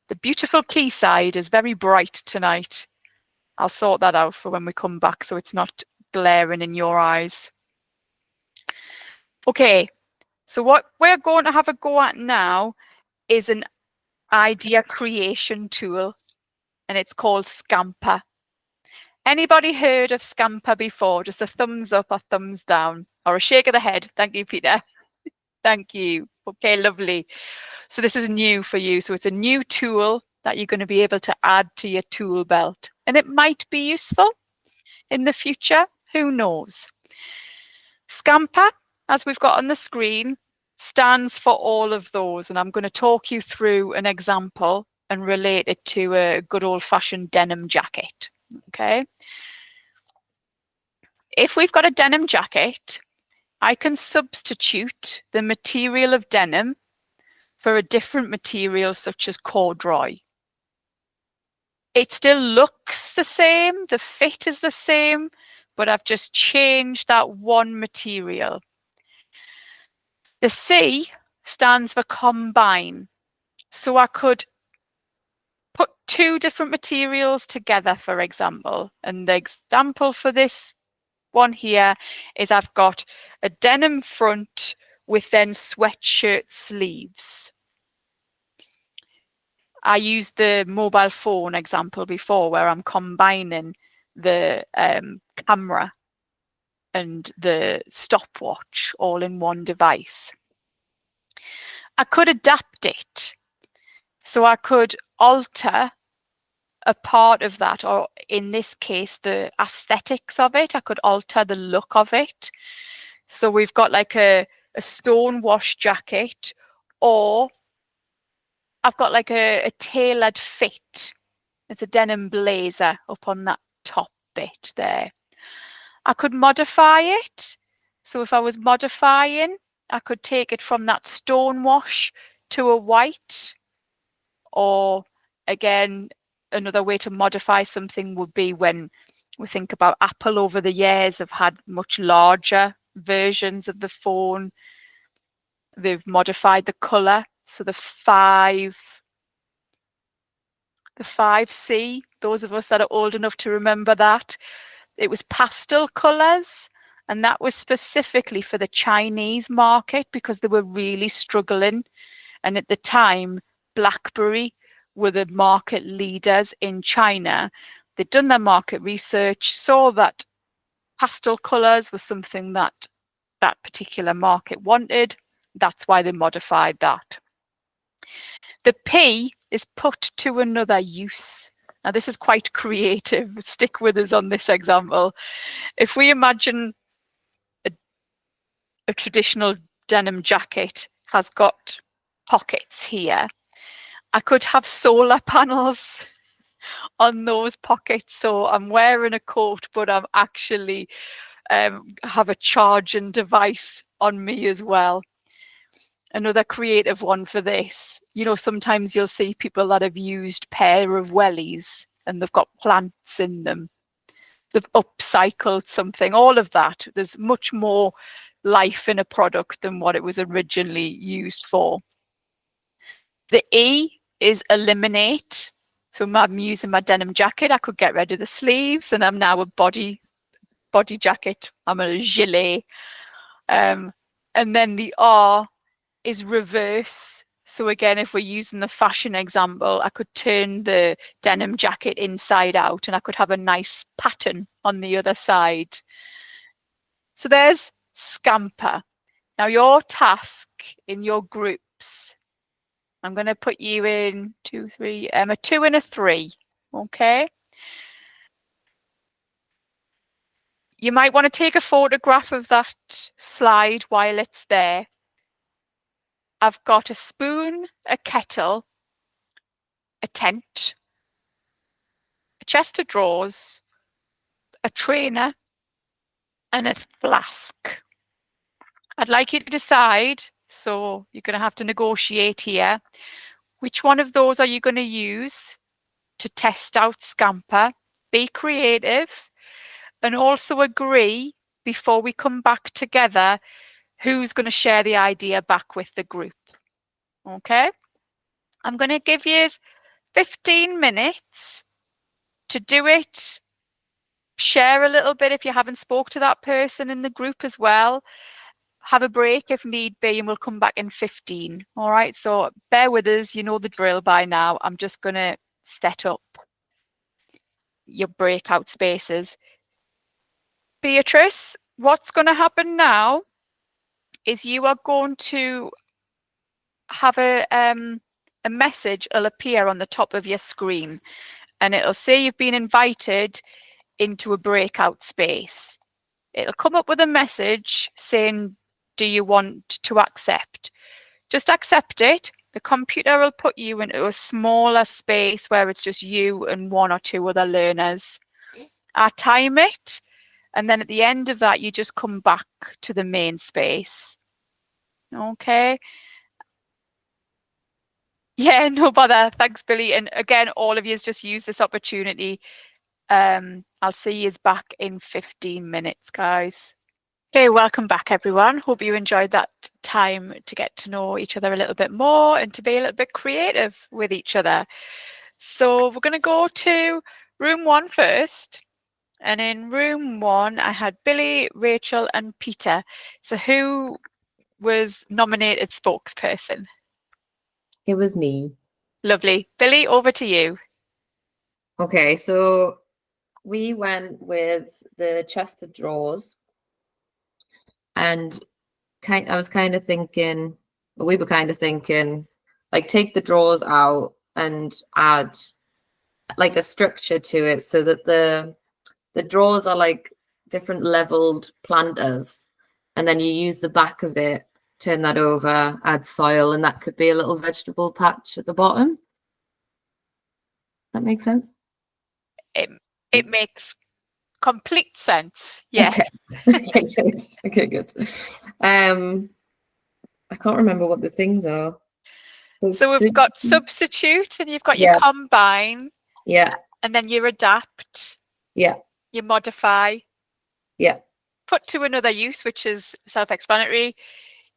the beautiful quayside is very bright tonight. I'll sort that out for when we come back so it's not glaring in your eyes. Okay, so what we're going to have a go at now is an idea creation tool. and it's called Scamper. Anybody heard of Scamper before? Just a thumbs up or thumbs down or a shake of the head. Thank you, Peter. Thank you. Okay, lovely. So this is new for you. So it's a new tool that you're going to be able to add to your tool belt, and it might be useful in the future. Who knows? Scamper, as we've got on the screen, stands for all of those, and I'm going to talk you through an example and relate it to a good old-fashioned denim jacket. Okay. If we've got a denim jacket, I can substitute the material of denim for a different material such as corduroy. It still looks the same, the fit is the same, but I've just changed that one material. The C stands for combine. So I could put two different materials together, for example. And the example for this one here is I've got a denim front with then sweatshirt sleeves. I used the mobile phone example before where I'm combining the camera and the stopwatch all in one device. I could adapt it. So I could alter a part of that, or in this case, the aesthetics of it. I could alter the look of it. So we've got like a stonewash jacket, or I've got like a tailored fit. It's a denim blazer up on that top bit there. I could modify it. So if I was modifying, I could take it from that stonewash to a white, or again, another way to modify something would be when we think about Apple over the years have had much larger versions of the phone. They've modified the color. So the 5C, those of us that are old enough to remember that, it was pastel colors. And that was specifically for the Chinese market because they were really struggling. And at the time, BlackBerry were the market leaders in China. They'd done their market research, saw that pastel colors was something that that particular market wanted. That's why they modified that. The P is put to another use. Now, this is quite creative. Stick with us on this example. If we imagine a traditional denim jacket has got pockets here, I could have solar panels on those pockets. So I'm wearing a coat, but I'm actually have a charging device on me as well. Another creative one for this. You know, sometimes you'll see people that have used pair of wellies and they've got plants in them. They've upcycled something, all of that. There's much more life in a product than what it was originally used for. The E is eliminate. So I'm using my denim jacket. I could get rid of the sleeves and I'm now a body jacket. I'm a gilet. And then the R is reverse. So again, if we're using the fashion example, I could turn the denim jacket inside out and I could have a nice pattern on the other side. So there's Scamper. Now your task in your groups, I'm going to put you in 2, 3, a 2 and a 3. Okay. You might want to take a photograph of that slide while it's there. I've got a spoon, a kettle, a tent, a chest of drawers, a trainer, and a flask. I'd like you to decide, so you're going to have to negotiate here, which one of those are you going to use to test out Scamper? Be creative and also agree before we come back together who's going to share the idea back with the group. Okay, I'm going to give you 15 minutes to do it. Share a little bit if you haven't spoke to that person in the group as well. Have a break if need be, and we'll come back in 15. All right, so bear with us. You know the drill by now. I'm just going to set up your breakout spaces. Beatrice, what's going to happen now is you are going to have a message will appear on the top of your screen, and it'll say you've been invited into a breakout space. It'll come up with a message saying, do you want to accept? Just accept it. The computer will put you into a smaller space where it's just you and 1 or 2 other learners. I time it, and then at the end of that, you just come back to the main space. Okay. Yeah, no bother. Thanks, Billy. And again, all of you just use this opportunity. I'll see you back in 15 minutes, guys. Okay, welcome back, everyone. Hope you enjoyed that time to get to know each other a little bit more and to be a little bit creative with each other. So we're going to go to room 1 first. And in room 1, I had Billy, Rachel, and Peter. So who was nominated spokesperson? It was me. Lovely. Billy, over to you. Okay, so we went with the chest of drawers, and I was kind of thinking, we were kind of thinking, like, take the drawers out and add like a structure to it so that the drawers are like different leveled planters, and then you use the back of it, turn that over, add soil, and that could be a little vegetable patch at the bottom. That makes sense? It makes complete sense. Yeah. Okay. Okay, good. I can't remember what the things are. So we've got substitute, and you've got your Yeah. combine, Yeah, and then your adapt, yeah, your modify, yeah. put to another use, which is self-explanatory.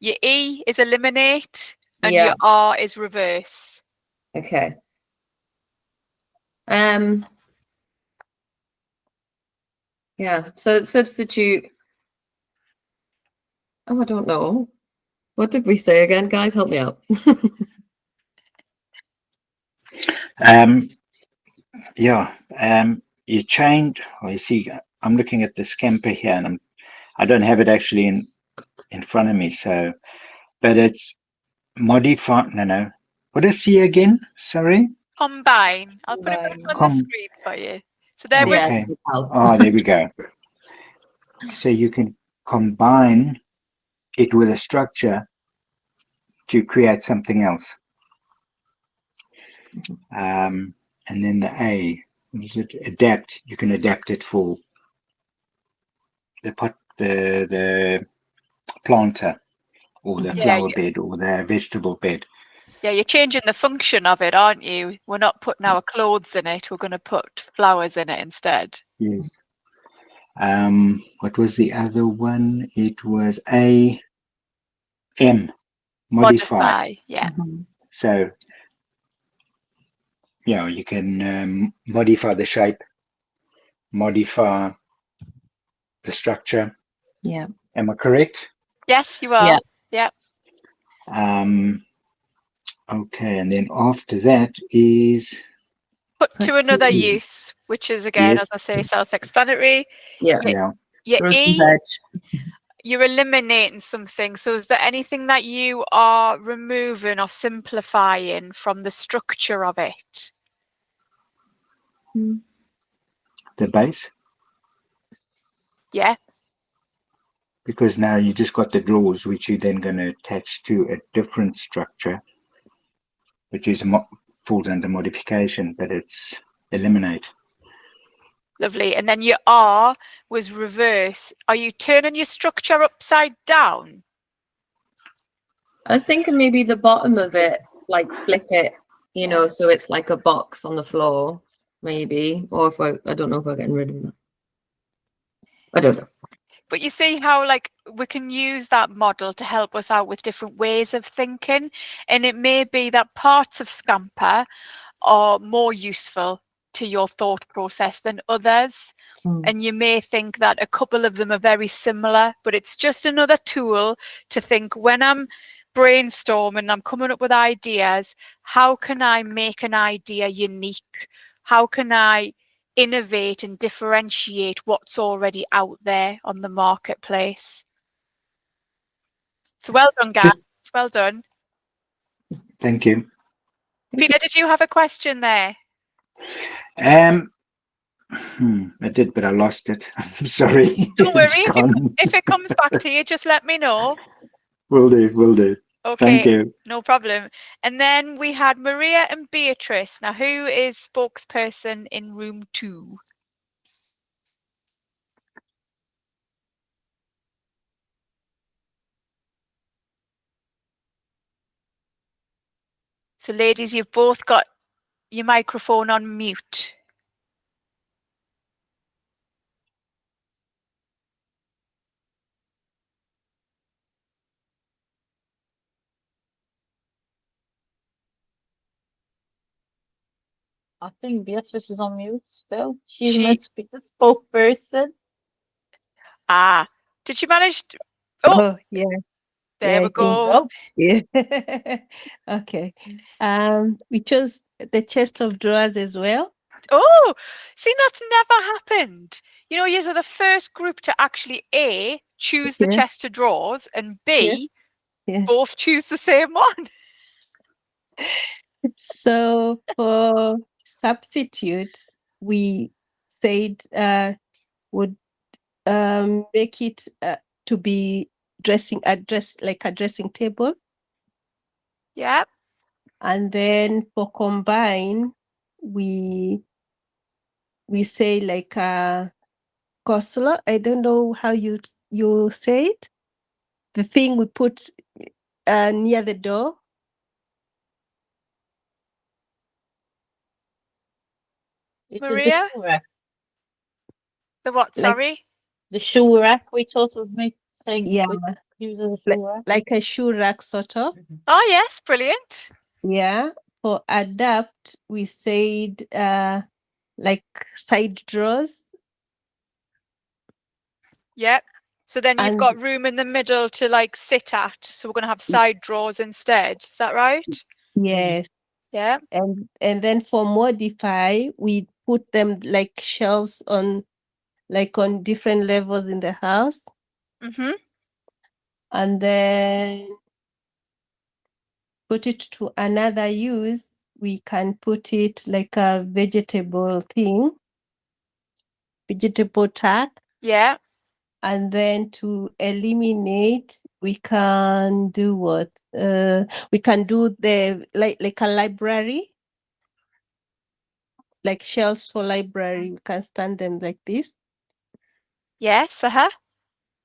Your E is eliminate, and Yeah. your R is reverse. Okay. Yeah, so substitute. Oh, I don't know. What did we say again, guys? Help me out. You changed. You see, I'm looking at the Scamper here, and I don't have it actually in front of me. So, but it's modify. No. What is C again? Sorry. Combine. I'll put it back on the screen for you. So there was Okay. Oh, there we go. So you can combine it with a structure to create something else. And then the A, adapt. You can adapt it for the planter, or the flower bed, or the vegetable bed. Yeah, you're changing the function of it, aren't you? We're not putting our clothes in it. We're going to put flowers in it instead. Yes. What was the other one? It was A, M, modify. Yeah. So, you can modify the shape, modify the structure. Yeah. Am I correct? Yes, you are. Yeah. Okay, and then after that is put to another use, which is again, as I say, self-explanatory. Yeah. Your E, you're eliminating something. So is there anything that you are removing or simplifying from the structure of it? the base. Yeah. Because now you just got the drawers, which you're then going to attach to a different structure, which is falls under modification, but it's eliminate. Lovely. And then your R was reverse. Are you turning your structure upside down? I was thinking maybe the bottom of it, like flip it, so it's like a box on the floor, maybe. Or if I don't know if we're getting rid of that. I don't know. But you see how we can use that model to help us out with different ways of thinking. And it may be that parts of Scamper are more useful to your thought process than others. And you may think that a couple of them are very similar, but it's just another tool to think when I'm brainstorming, I'm coming up with ideas, how can I make an idea unique? How can I innovate and differentiate what's already out there on the marketplace. So well done, guys. Well done. Thank you. Peter, did you have a question there? I did, but I lost it. I'm sorry. Don't worry, It's gone. if it comes back to you, just let me know. Will do. Will do. Thank Okay, you. no problem. And then we had Maria and Beatrice. Now, who is spokesperson in room 2? So, ladies, you've both got your microphone on mute. I think Beatrice is on mute still. She's She- meant to be the spokesperson. Ah, did she manage? Oh, Oh, yeah, there yeah, we I think go. Oh, yeah. Okay. We chose the chest of drawers as well. Oh, see, that's never happened. You know, you're the first group to actually A, choose the Yeah. chest of drawers, and B, Yeah. both choose the same one. So for substitute, we said would make it to be like a dressing table. Yeah. And then for combine, we say like a coleslaw. I don't know how you say it. The thing we put near the door. it's Maria? the shoe rack. The what? Like- Sorry. The shoe rack we thought of saying Yeah, we use as a shoe rack. like a shoe rack sort of. Oh, yes, brilliant. Yeah. For adapt, we said like side drawers. Yep. So then you've And- got room in the middle to like sit at. So we're going to have side drawers instead. Is that right? Yes. Yeah. And then for modify, we put them like shelves on different levels in the house. Mm-hmm. And then put it to another use. We can put it like a vegetable tag. Yeah. And then to eliminate, we can do what? We can do the like a library, like shelves for library. We can stand them like this. Yes. Uh-huh.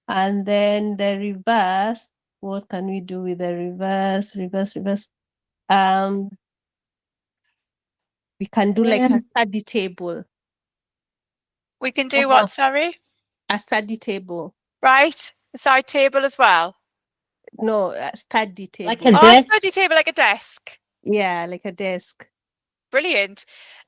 And then the reverse, what can we do with the reverse? We can do like a study table. We can do Uh-huh. what? Sorry. A study table. Right. A side table as well. No, a study table. Like a Oh, a desk. study table like a desk. Yeah, like a desk. Brilliant.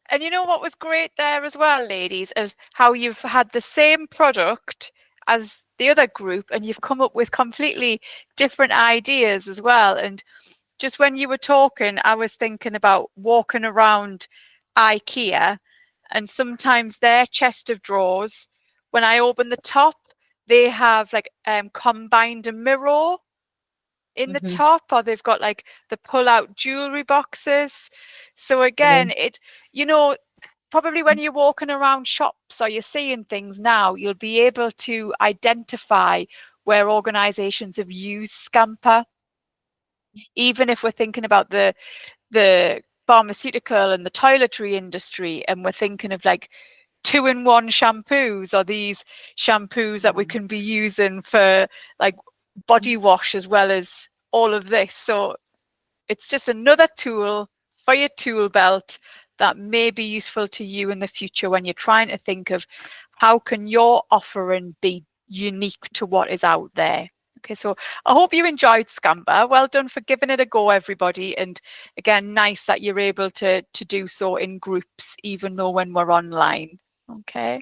And you know what was great there as well, ladies, is how you've had the same product as the other group and you've come up with completely different ideas as well. And just when you were talking, I was thinking about walking around IKEA, and sometimes their chest of drawers, when I open the top, they have like combined a mirror in the top, or they've got like the pull out jewelry boxes. So again, it, you know, probably when you're walking around shops or you're seeing things now, you'll be able to identify where organizations have used Scamper. Even if we're thinking about the pharmaceutical and the toiletry industry, and we're thinking of like 2-in-1 shampoos, or these shampoos that we can be using for like body wash as well as all of this. So it's just another tool for your tool belt that may be useful to you in the future when you're trying to think of how can your offering be unique to what is out there. Okay, so I hope you enjoyed Scamper. Well done for giving it a go, everybody. And again, nice that you're able to do so in groups, even though when we're online. Okay.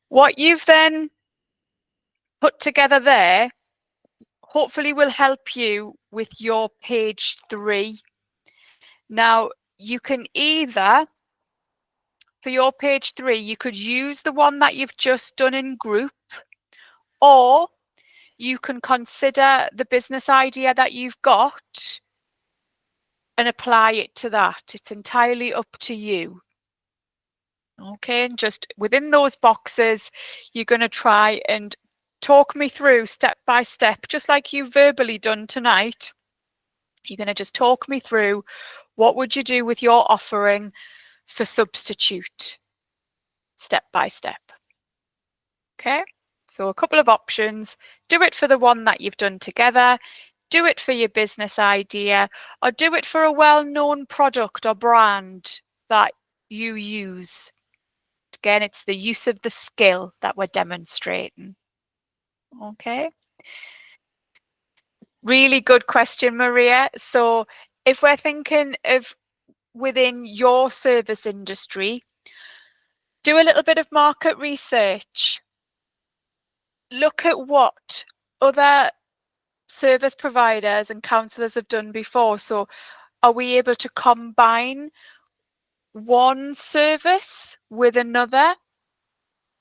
What you've then put together there hopefully will help you with your page 3. Now, you can either for your page 3, you could use the one that you've just done in group, or you can consider the business idea that you've got and apply it to that. It's entirely up to you. Okay, and just within those boxes, you're going to try and talk me through step by step, just like you've verbally done tonight. You're going to just talk me through what would you do with your offering for substitute, step by step. Okay, so a couple of options. Do it for the one that you've done together, do it for your business idea, or do it for a well-known product or brand that you use. Again, it's the use of the skill that we're demonstrating. Okay. Really good question, Maria. So if we're thinking of within your service industry, do a little bit of market research. Look at what other service providers and counsellors have done before. So are we able to combine one service with another?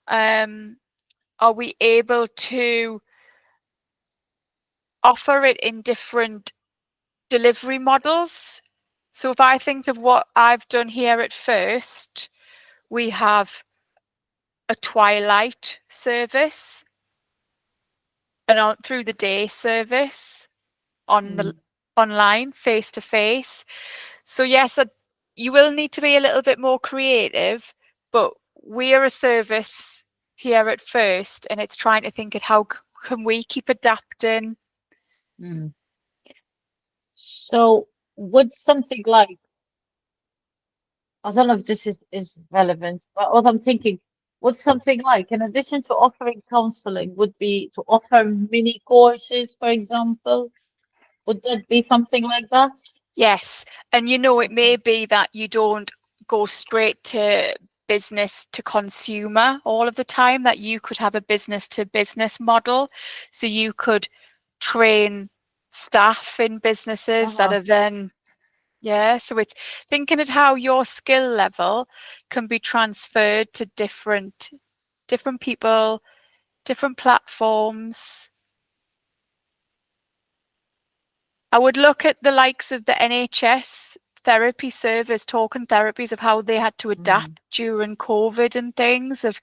Are we able to offer it in different delivery models? So if I think of what I've done here at First, we have a twilight service, and through the day service on the online face to face. So yes, you will need to be a little bit more creative, but we're a service here at First, and it's trying to think of how can we keep adapting. So would something like, I don't know if this is relevant, but what I'm thinking, would something like, in addition to offering counseling, would be to offer mini courses, for example? Would that be something like that? Yes, and it may be that you don't go straight to business to consumer all of the time, that you could have a business to business model. So you could train staff in businesses that are then, so it's thinking of how your skill level can be transferred to different people, different platforms. I would look at the likes of the NHS therapy service, talking therapies, of how they had to adapt during COVID and things, of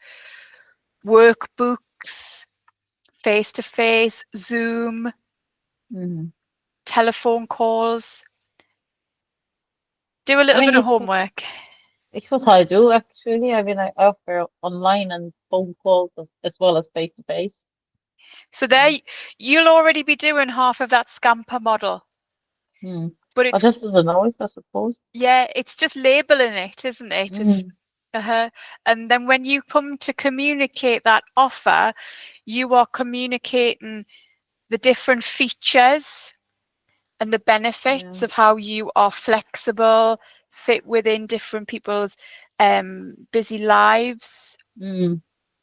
workbooks, face-to-face, Zoom, telephone calls. Do a little bit of homework. It's what I do, actually. I mean, I offer online and phone calls as well as face-to-face. So there, you'll already be doing half of that Scamper model. But it's, I just don't know it, I suppose. Yeah, it's just labeling it, isn't it? It's, and then when you come to communicate that offer, you are communicating the different features and the benefits of how you are flexible, fit within different people's busy lives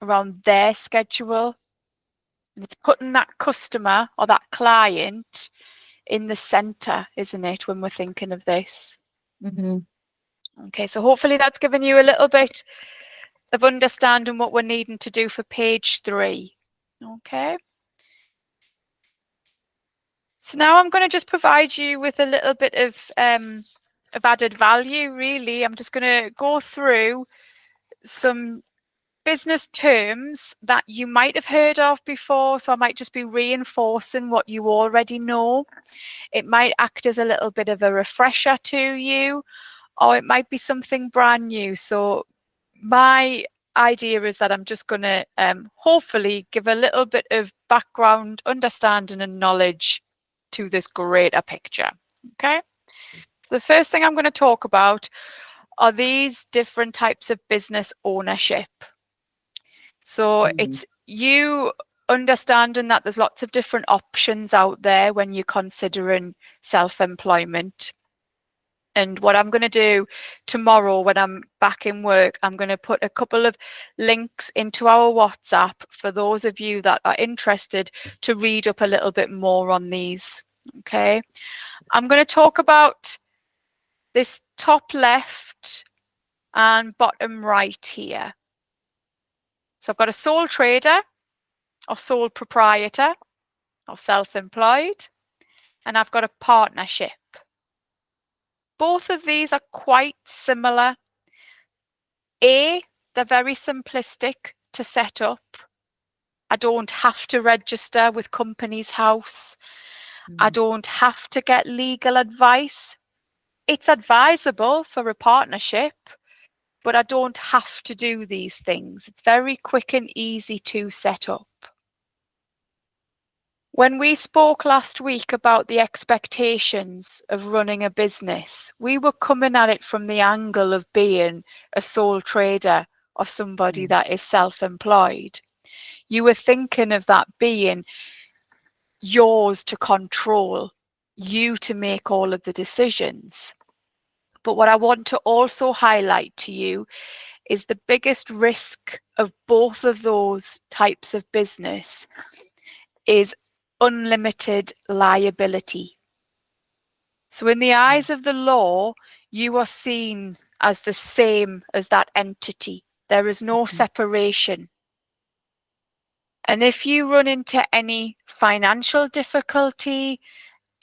around their schedule. And it's putting that customer or that client in the center, isn't it, when we're thinking of this? Okay, so hopefully that's given you a little bit of understanding what we're needing to do for page 3. Okay. So now I'm going to just provide you with a little bit of added value, really. I'm just going to go through some business terms that you might have heard of before. So I might just be reinforcing what you already know. It might act as a little bit of a refresher to you, or it might be something brand new. So my idea is that I'm just going to hopefully give a little bit of background, understanding and knowledge to this greater picture. Okay. So the first thing I'm going to talk about are these different types of business ownership. So it's you understanding that there's lots of different options out there when you're considering self-employment. And what I'm going to do tomorrow when I'm back in work, I'm going to put a couple of links into our WhatsApp for those of you that are interested to read up a little bit more on these. Okay. I'm going to talk about this top left and bottom right here. So I've got a sole trader or sole proprietor or self-employed, and I've got a partnership. Both of these are quite similar. They're very simplistic to set up. I don't have to register with Companies House. I don't have to get legal advice. It's advisable for a partnership, but I don't have to do these things. It's very quick and easy to set up. When we spoke last week about the expectations of running a business, we were coming at it from the angle of being a sole trader or somebody that is self-employed. You were thinking of that being yours to control, you to make all of the decisions. But what I want to also highlight to you is the biggest risk of both of those types of business is unlimited liability. So in the eyes of the law, you are seen as the same as that entity. There is no separation. And if you run into any financial difficulty,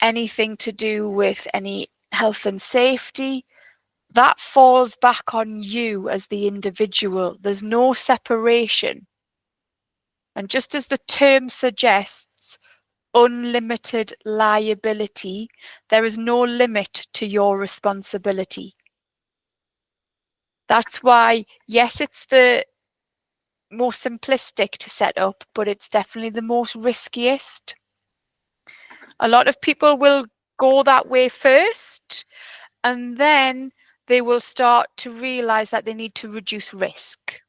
anything to do with any health and safety, that falls back on you as the individual. There's no separation. And just as the term suggests, unlimited liability, there is no limit to your responsibility. That's why, yes, it's the most simplistic to set up, but it's definitely the most riskiest. A lot of people will go that way first, and then they will start to realize that they need to reduce risk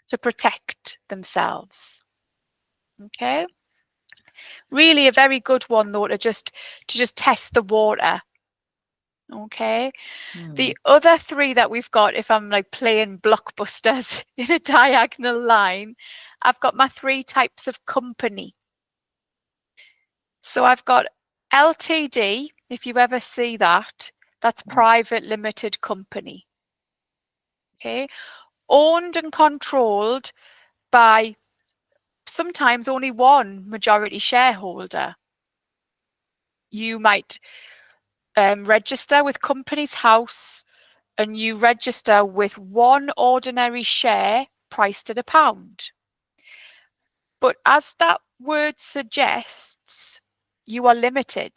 to protect themselves. Okay. Really a very good one though to just test the water. Okay. The other three that we've got, if I'm like playing blockbusters in a diagonal line, I've got my three types of company. So I've got LTD, if you ever see that, that's private limited company. Okay. Owned and controlled by sometimes only one majority shareholder. You might register with Companies House and you register with one ordinary share priced at £1. But as that word suggests, you are limited.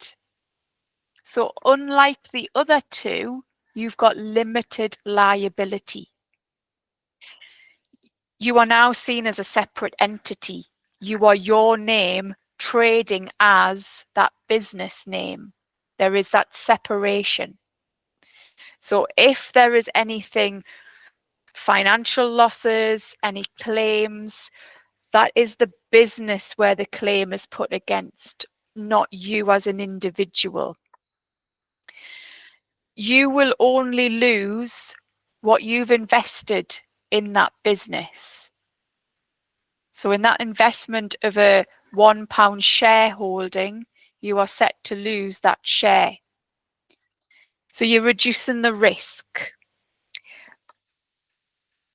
So unlike the other two, you've got limited liability. You are now seen as a separate entity. You are your name trading as that business name. There is that separation. So if there is anything, financial losses, any claims, that is the business where the claim is put against, not you as an individual. You will only lose what you've invested in that business. So in that investment of a £1 shareholding, you are set to lose that share. So you're reducing the risk.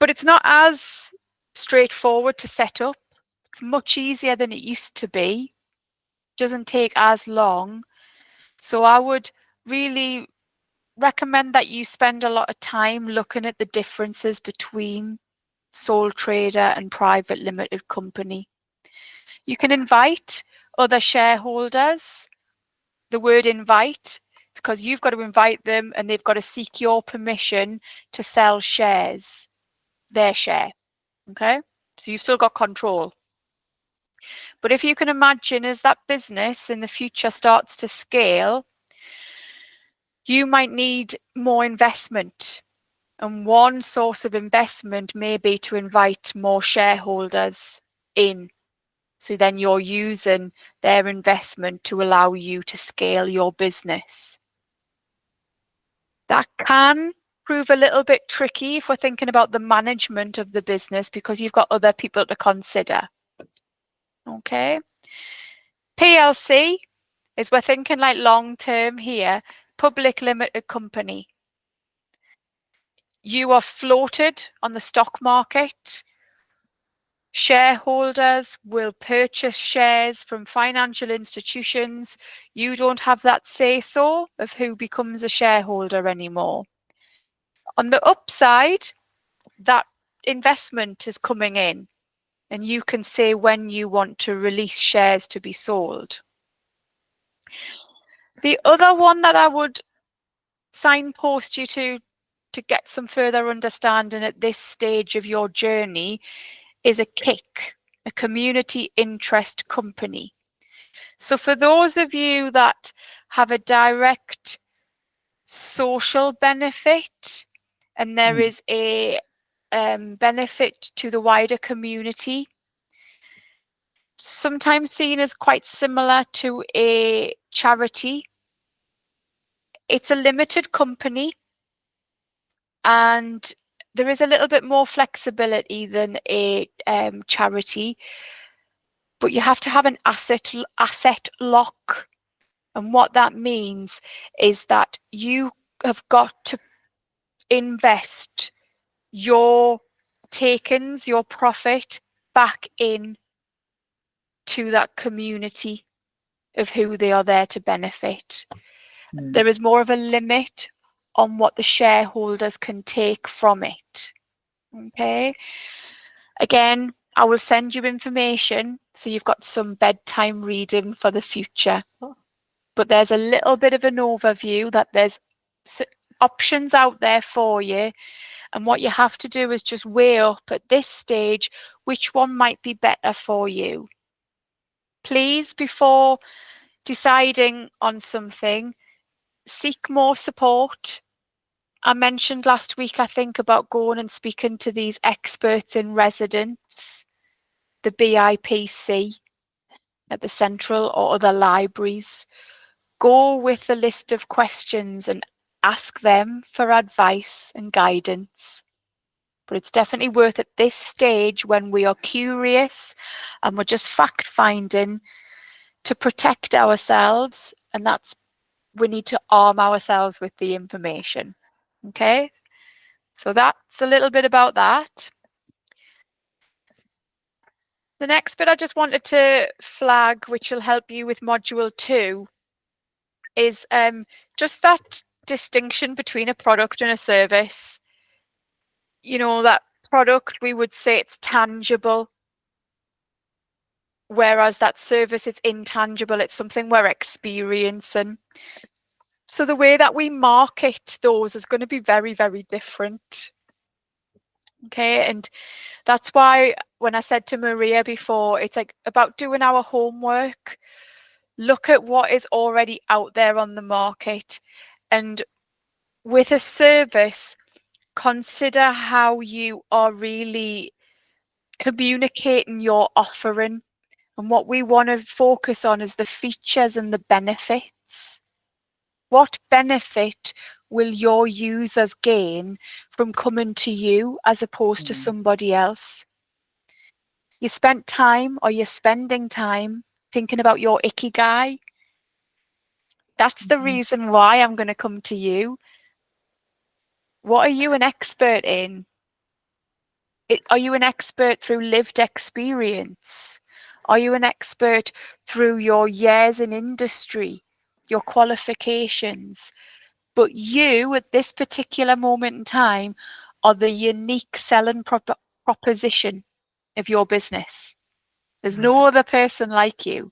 But it's not as straightforward to set up. It's much easier than it used to be. It doesn't take as long. So I would really recommend that you spend a lot of time looking at the differences between sole trader and private limited company. You can invite other shareholders. The word invite, because you've got to invite them and they've got to seek your permission to sell shares, their share. Okay, so you've still got control. But if you can imagine, as that business in the future starts to scale, you might need more investment. And one source of investment may be to invite more shareholders in. So then you're using their investment to allow you to scale your business. That can prove a little bit tricky if we're thinking about the management of the business, because you've got other people to consider. Okay. PLC is, we're thinking like long term here, public limited company. you are floated on the stock market. Shareholders will purchase shares from financial institutions. You don't have that say-so of who becomes a shareholder anymore. On the upside, that investment is coming in, and you can say when you want to release shares to be sold. The other one that I would signpost you to get some further understanding at this stage of your journey is a KIC, a community interest company. So for those of you that have a direct social benefit, and there is a benefit to the wider community, sometimes seen as quite similar to a charity. It's a limited company, and there is a little bit more flexibility than a charity, but you have to have an asset lock. And what that means is that you have got to invest your takings, your profit, back in to that community of who they are there to benefit. There is more of a limit on what the shareholders can take from it. Okay. Again, I will send you information so you've got some bedtime reading for the future. But there's a little bit of an overview that there's options out there for you. And what you have to do is just weigh up at this stage which one might be better for you. Please, before deciding on something, seek more support. I mentioned last week, I think, about going and speaking to these experts in residence, the BIPC at the Central or other libraries. Go with a list of questions and ask them for advice and guidance. But it's definitely worth at this stage, when we are curious and we're just fact-finding, to protect ourselves, and that's, we need to arm ourselves with the information. Okay, so that's a little bit about that. The next bit I just wanted to flag, which will help you with module 2, is just that distinction between a product and a service. You know, that product, we would say it's tangible, whereas that service is intangible. It's something we're experiencing. So the way that we market those is going to be very, very different. Okay, and that's why when I said to Maria before, it's like about doing our homework. Look at what is already out there on the market, and with a service, consider how you are really communicating your offering. And what we want to focus on is the features and the benefits. What benefit will your users gain from coming to you as opposed to somebody else? You spent time, or you're spending time, thinking about your ikigai. That's the reason why I'm going to come to you. What are you an expert in? Are you an expert through lived experience? Are you an expert through your years in industry, your qualifications? But you, at this particular moment in time, are the unique selling proposition of your business. There's no other person like you.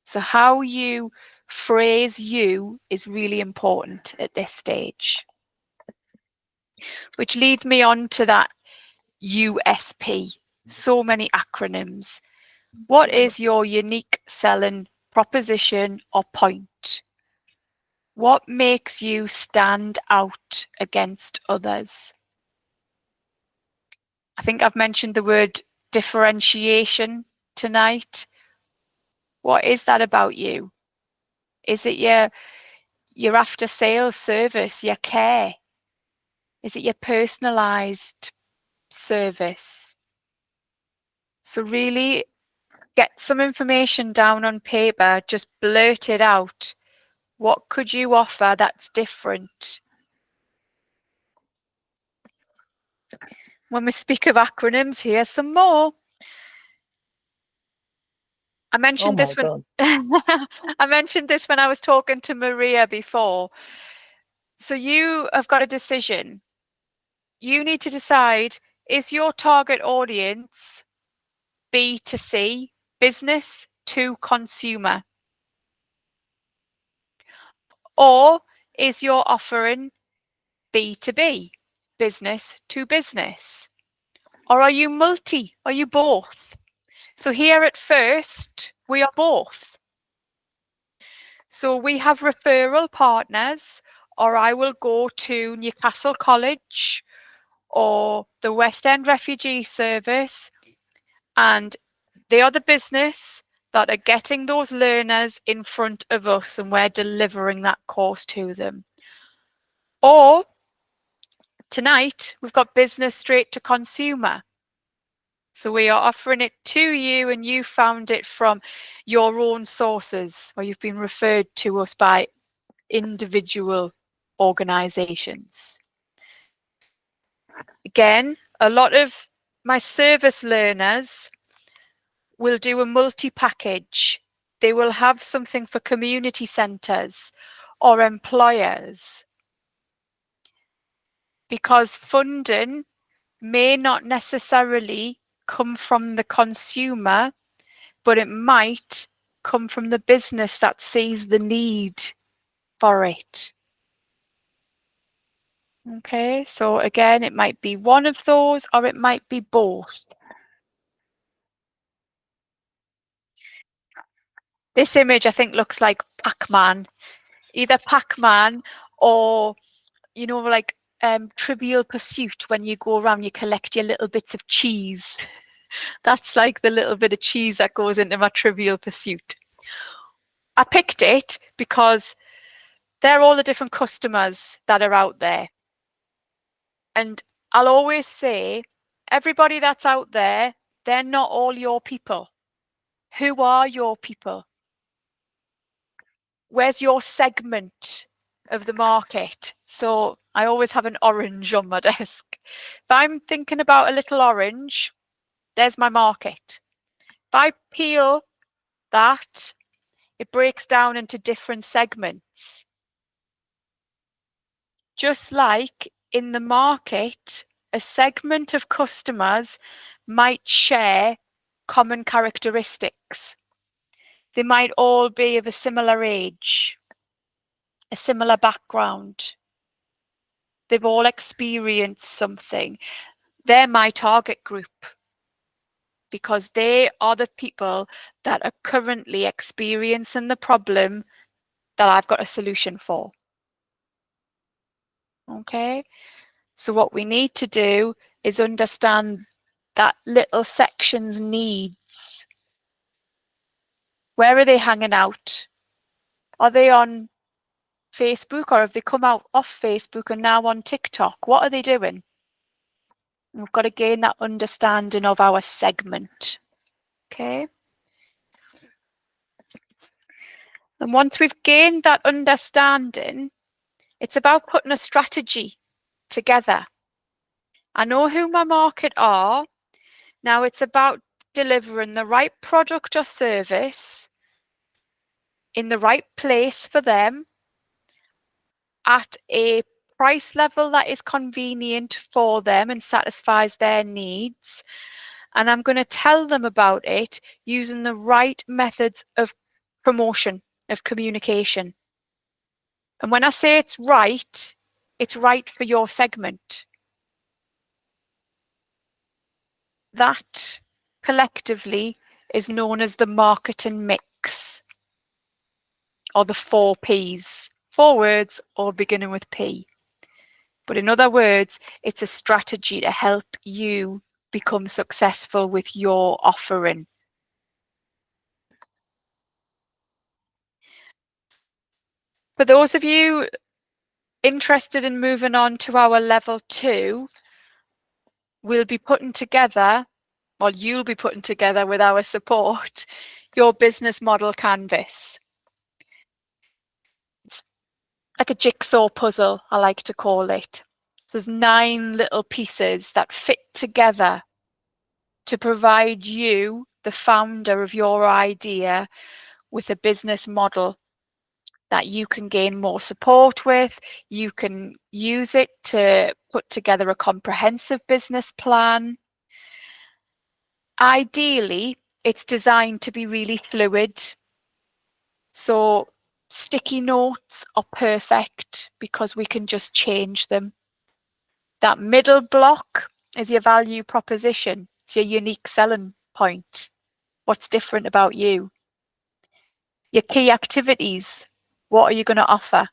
So how you phrase you is really important at this stage. Which leads me on to that USP. So many acronyms. What is your unique selling proposition or point? What makes you stand out against others? I think I've mentioned the word differentiation tonight. What is that about you? Is it your after sales service, your care? Is it your personalized service? So really get some information down on paper, just blurt it out. What could you offer that's different? When we speak of acronyms, here's some more. I mentioned my this when God. I mentioned this when I was talking to Maria before. So you have got a decision. You need to decide, is your target audience B2C, business to consumer? Or is your offering B2B, business to business? Or are you multi? Are you both? So here at First, we are both. So we have referral partners, or I will go to Newcastle College or the West End Refugee Service, and they are the business that are getting those learners in front of us, and we're delivering that course to them. Or tonight, we've got business straight to consumer. So we are offering it to you, and you found it from your own sources, or you've been referred to us by individual organizations. Again, a lot of my service learners will do a multi-package. They will have something for community centres or employers, because funding may not necessarily come from the consumer, but it might come from the business that sees the need for it. Okay, so again, it might be one of those, or it might be both. This image, I think, looks like Pac-Man. Either Pac-Man or, you know, like Trivial Pursuit, when you go around, you collect your little bits of cheese. That's like the little bit of cheese that goes into my Trivial Pursuit. I picked it because they're all the different customers that are out there. And I'll always say, everybody that's out there, they're not all your people. Who are your people? Where's your segment of the market? So I always have an orange on my desk. If I'm thinking about a little orange, there's my market. If I peel that, it breaks down into different segments. Just like in the market, a segment of customers might share common characteristics. They might all be of a similar age, a similar background. They've all experienced something. They're my target group because they are the people that are currently experiencing the problem that I've got a solution for. Okay, so what we need to do is understand that little section's needs. Where are they hanging out? Are they on Facebook, or have they come out off Facebook and now on TikTok? What are they doing? We've got to gain that understanding of our segment. Okay. And once we've gained that understanding, it's about putting a strategy together. I know who my market are. Now it's about delivering the right product or service in the right place for them at a price level that is convenient for them and satisfies their needs. And I'm going to tell them about it using the right methods of promotion, of communication. And when I say it's right for your segment. That collectively is known as the marketing mix, or the 4 Ps. 4 words all beginning with P. But in other words, it's a strategy to help you become successful with your offering. For those of you interested in moving on to our level 2, we'll be putting together, or you'll be putting together with our support, your business model canvas. It's like a jigsaw puzzle, I like to call it. There's 9 little pieces that fit together to provide you, the founder of your idea, with a business model that you can gain more support with. You can use it to put together a comprehensive business plan. Ideally, it's designed to be really fluid. So sticky notes are perfect because we can just change them. That middle block is your value proposition. It's your unique selling point. What's different about you? Your key activities. What are you going to offer?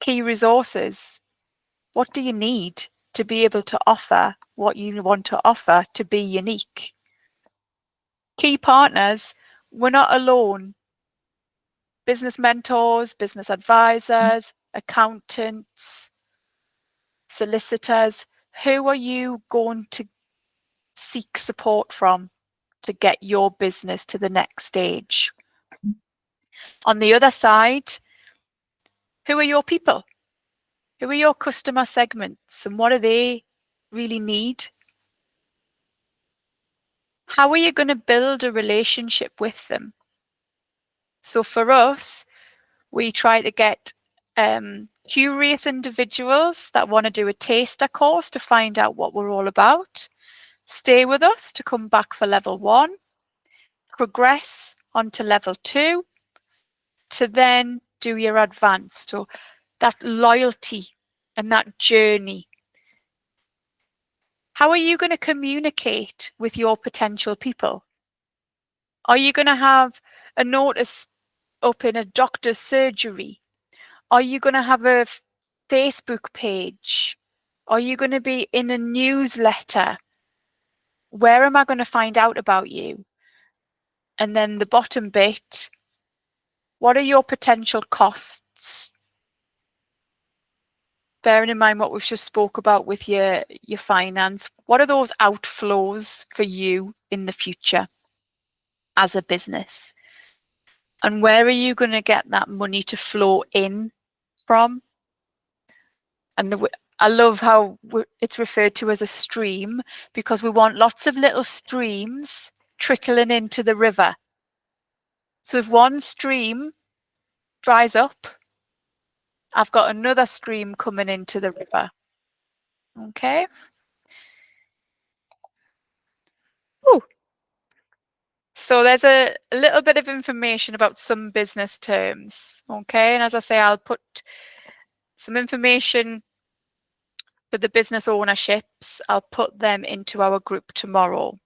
Key resources. What do you need to be able to offer what you want to offer to be unique? Key partners. We're not alone. Business mentors, business advisors, accountants, solicitors. Who are you going to seek support from to get your business to the next stage? On the other side, who are your people? Who are your customer segments and what do they really need? How are you going to build a relationship with them? So for us, we try to get curious individuals that want to do a taster course to find out what we're all about. Stay with us to come back for level 1, progress onto level 2, to then do your advanced. So that loyalty and that journey. How are you going to communicate with your potential people? Are you going to have a notice up in a doctor's surgery? Are you going to have a Facebook page? Are you going to be in a newsletter? Where am I going to find out about you? And then the bottom bit, what are your potential costs? Bearing in mind what we've just spoke about with your finance, what are those outflows for you in the future as a business? And where are you going to get that money to flow in from? And I love how it's referred to as a stream, because we want lots of little streams trickling into the river. So if one stream dries up, I've got another stream coming into the river. Okay. Ooh. So there's a little bit of information about some business terms. Okay. And as I say, I'll put some information for the business ownerships. I'll put them into our group tomorrow.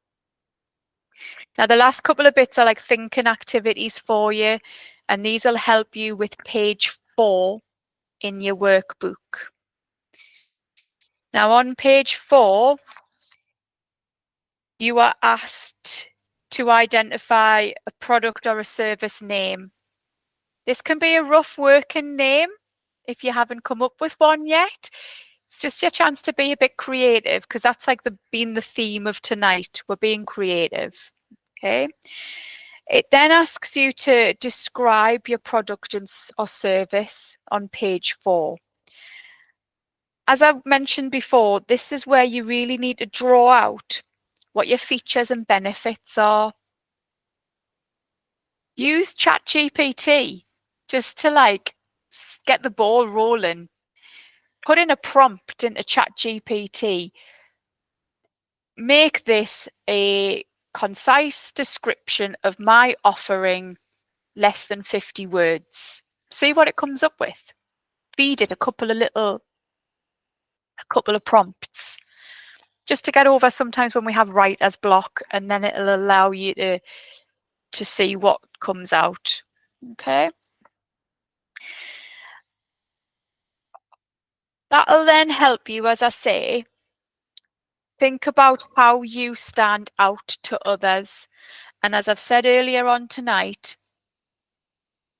Now, the last couple of bits are like thinking activities for you, and these will help you with page 4 in your workbook. Now, on page 4, you are asked to identify a product or a service name. This can be a rough working name if you haven't come up with one yet. It's just your chance to be a bit creative, because that's like been the theme of tonight. We're being creative. Okay. It then asks you to describe your product or service on page 4. As I mentioned before, this is where you really need to draw out what your features and benefits are. Use ChatGPT just to like get the ball rolling. Put in a prompt into ChatGPT. Make this a concise description of my offering, less than 50 words. See what it comes up with. Feed it a couple of prompts, just to get over sometimes when we have writer's block, and then it'll allow you to see what comes out. Okay. That'll then help you, as I say, think about how you stand out to others. And as I've said earlier on tonight,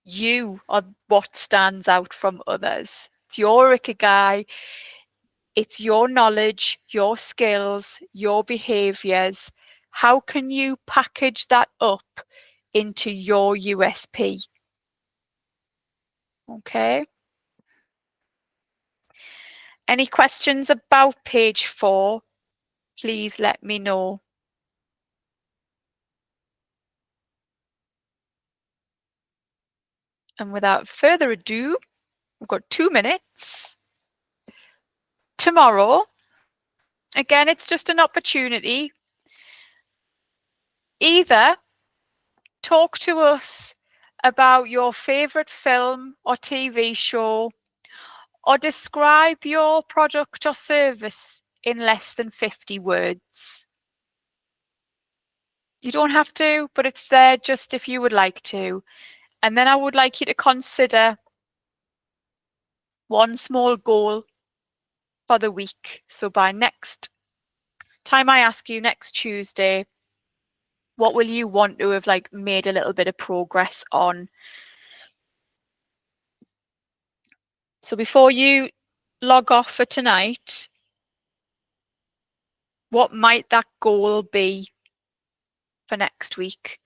you are what stands out from others. It's your ikigai. It's your knowledge, your skills, your behaviors. How can you package that up into your USP? Okay. Any questions about page 4? Please let me know. And without further ado, we've got 2 minutes. Tomorrow, again, it's just an opportunity. Either talk to us about your favourite film or TV show, or describe your product or service in less than 50 words. You don't have to, but it's there just if you would like to. And then I would like you to consider one small goal for the week. So by next time I ask you, next Tuesday, what will you want to have like made a little bit of progress on? So before you log off for tonight, what might that goal be for next week?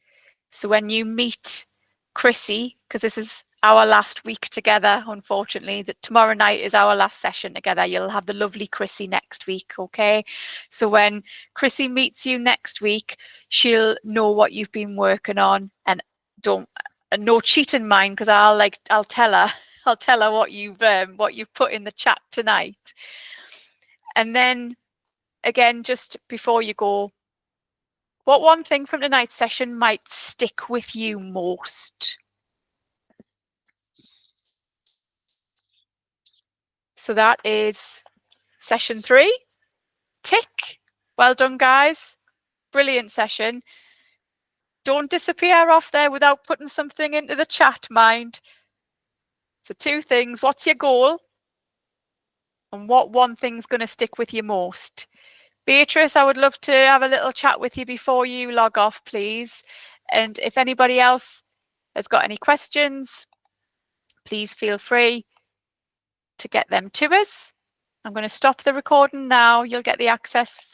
So when you meet Chrissy, because this is our last week together, unfortunately, that tomorrow night is our last session together. You'll have the lovely Chrissy next week, okay? So when Chrissy meets you next week, she'll know what you've been working on, and no cheating mind, because I'll tell her what you've put in the chat tonight. And then again, just before you go, what one thing from tonight's session might stick with you most? So that is session 3. Tick. Well done, guys. Brilliant session. Don't disappear off there without putting something into the chat, mind. So 2 things. What's your goal? And what one thing's going to stick with you most? Beatrice, I would love to have a little chat with you before you log off, please. And if anybody else has got any questions, please feel free to get them to us. I'm going to stop the recording now. You'll get the access for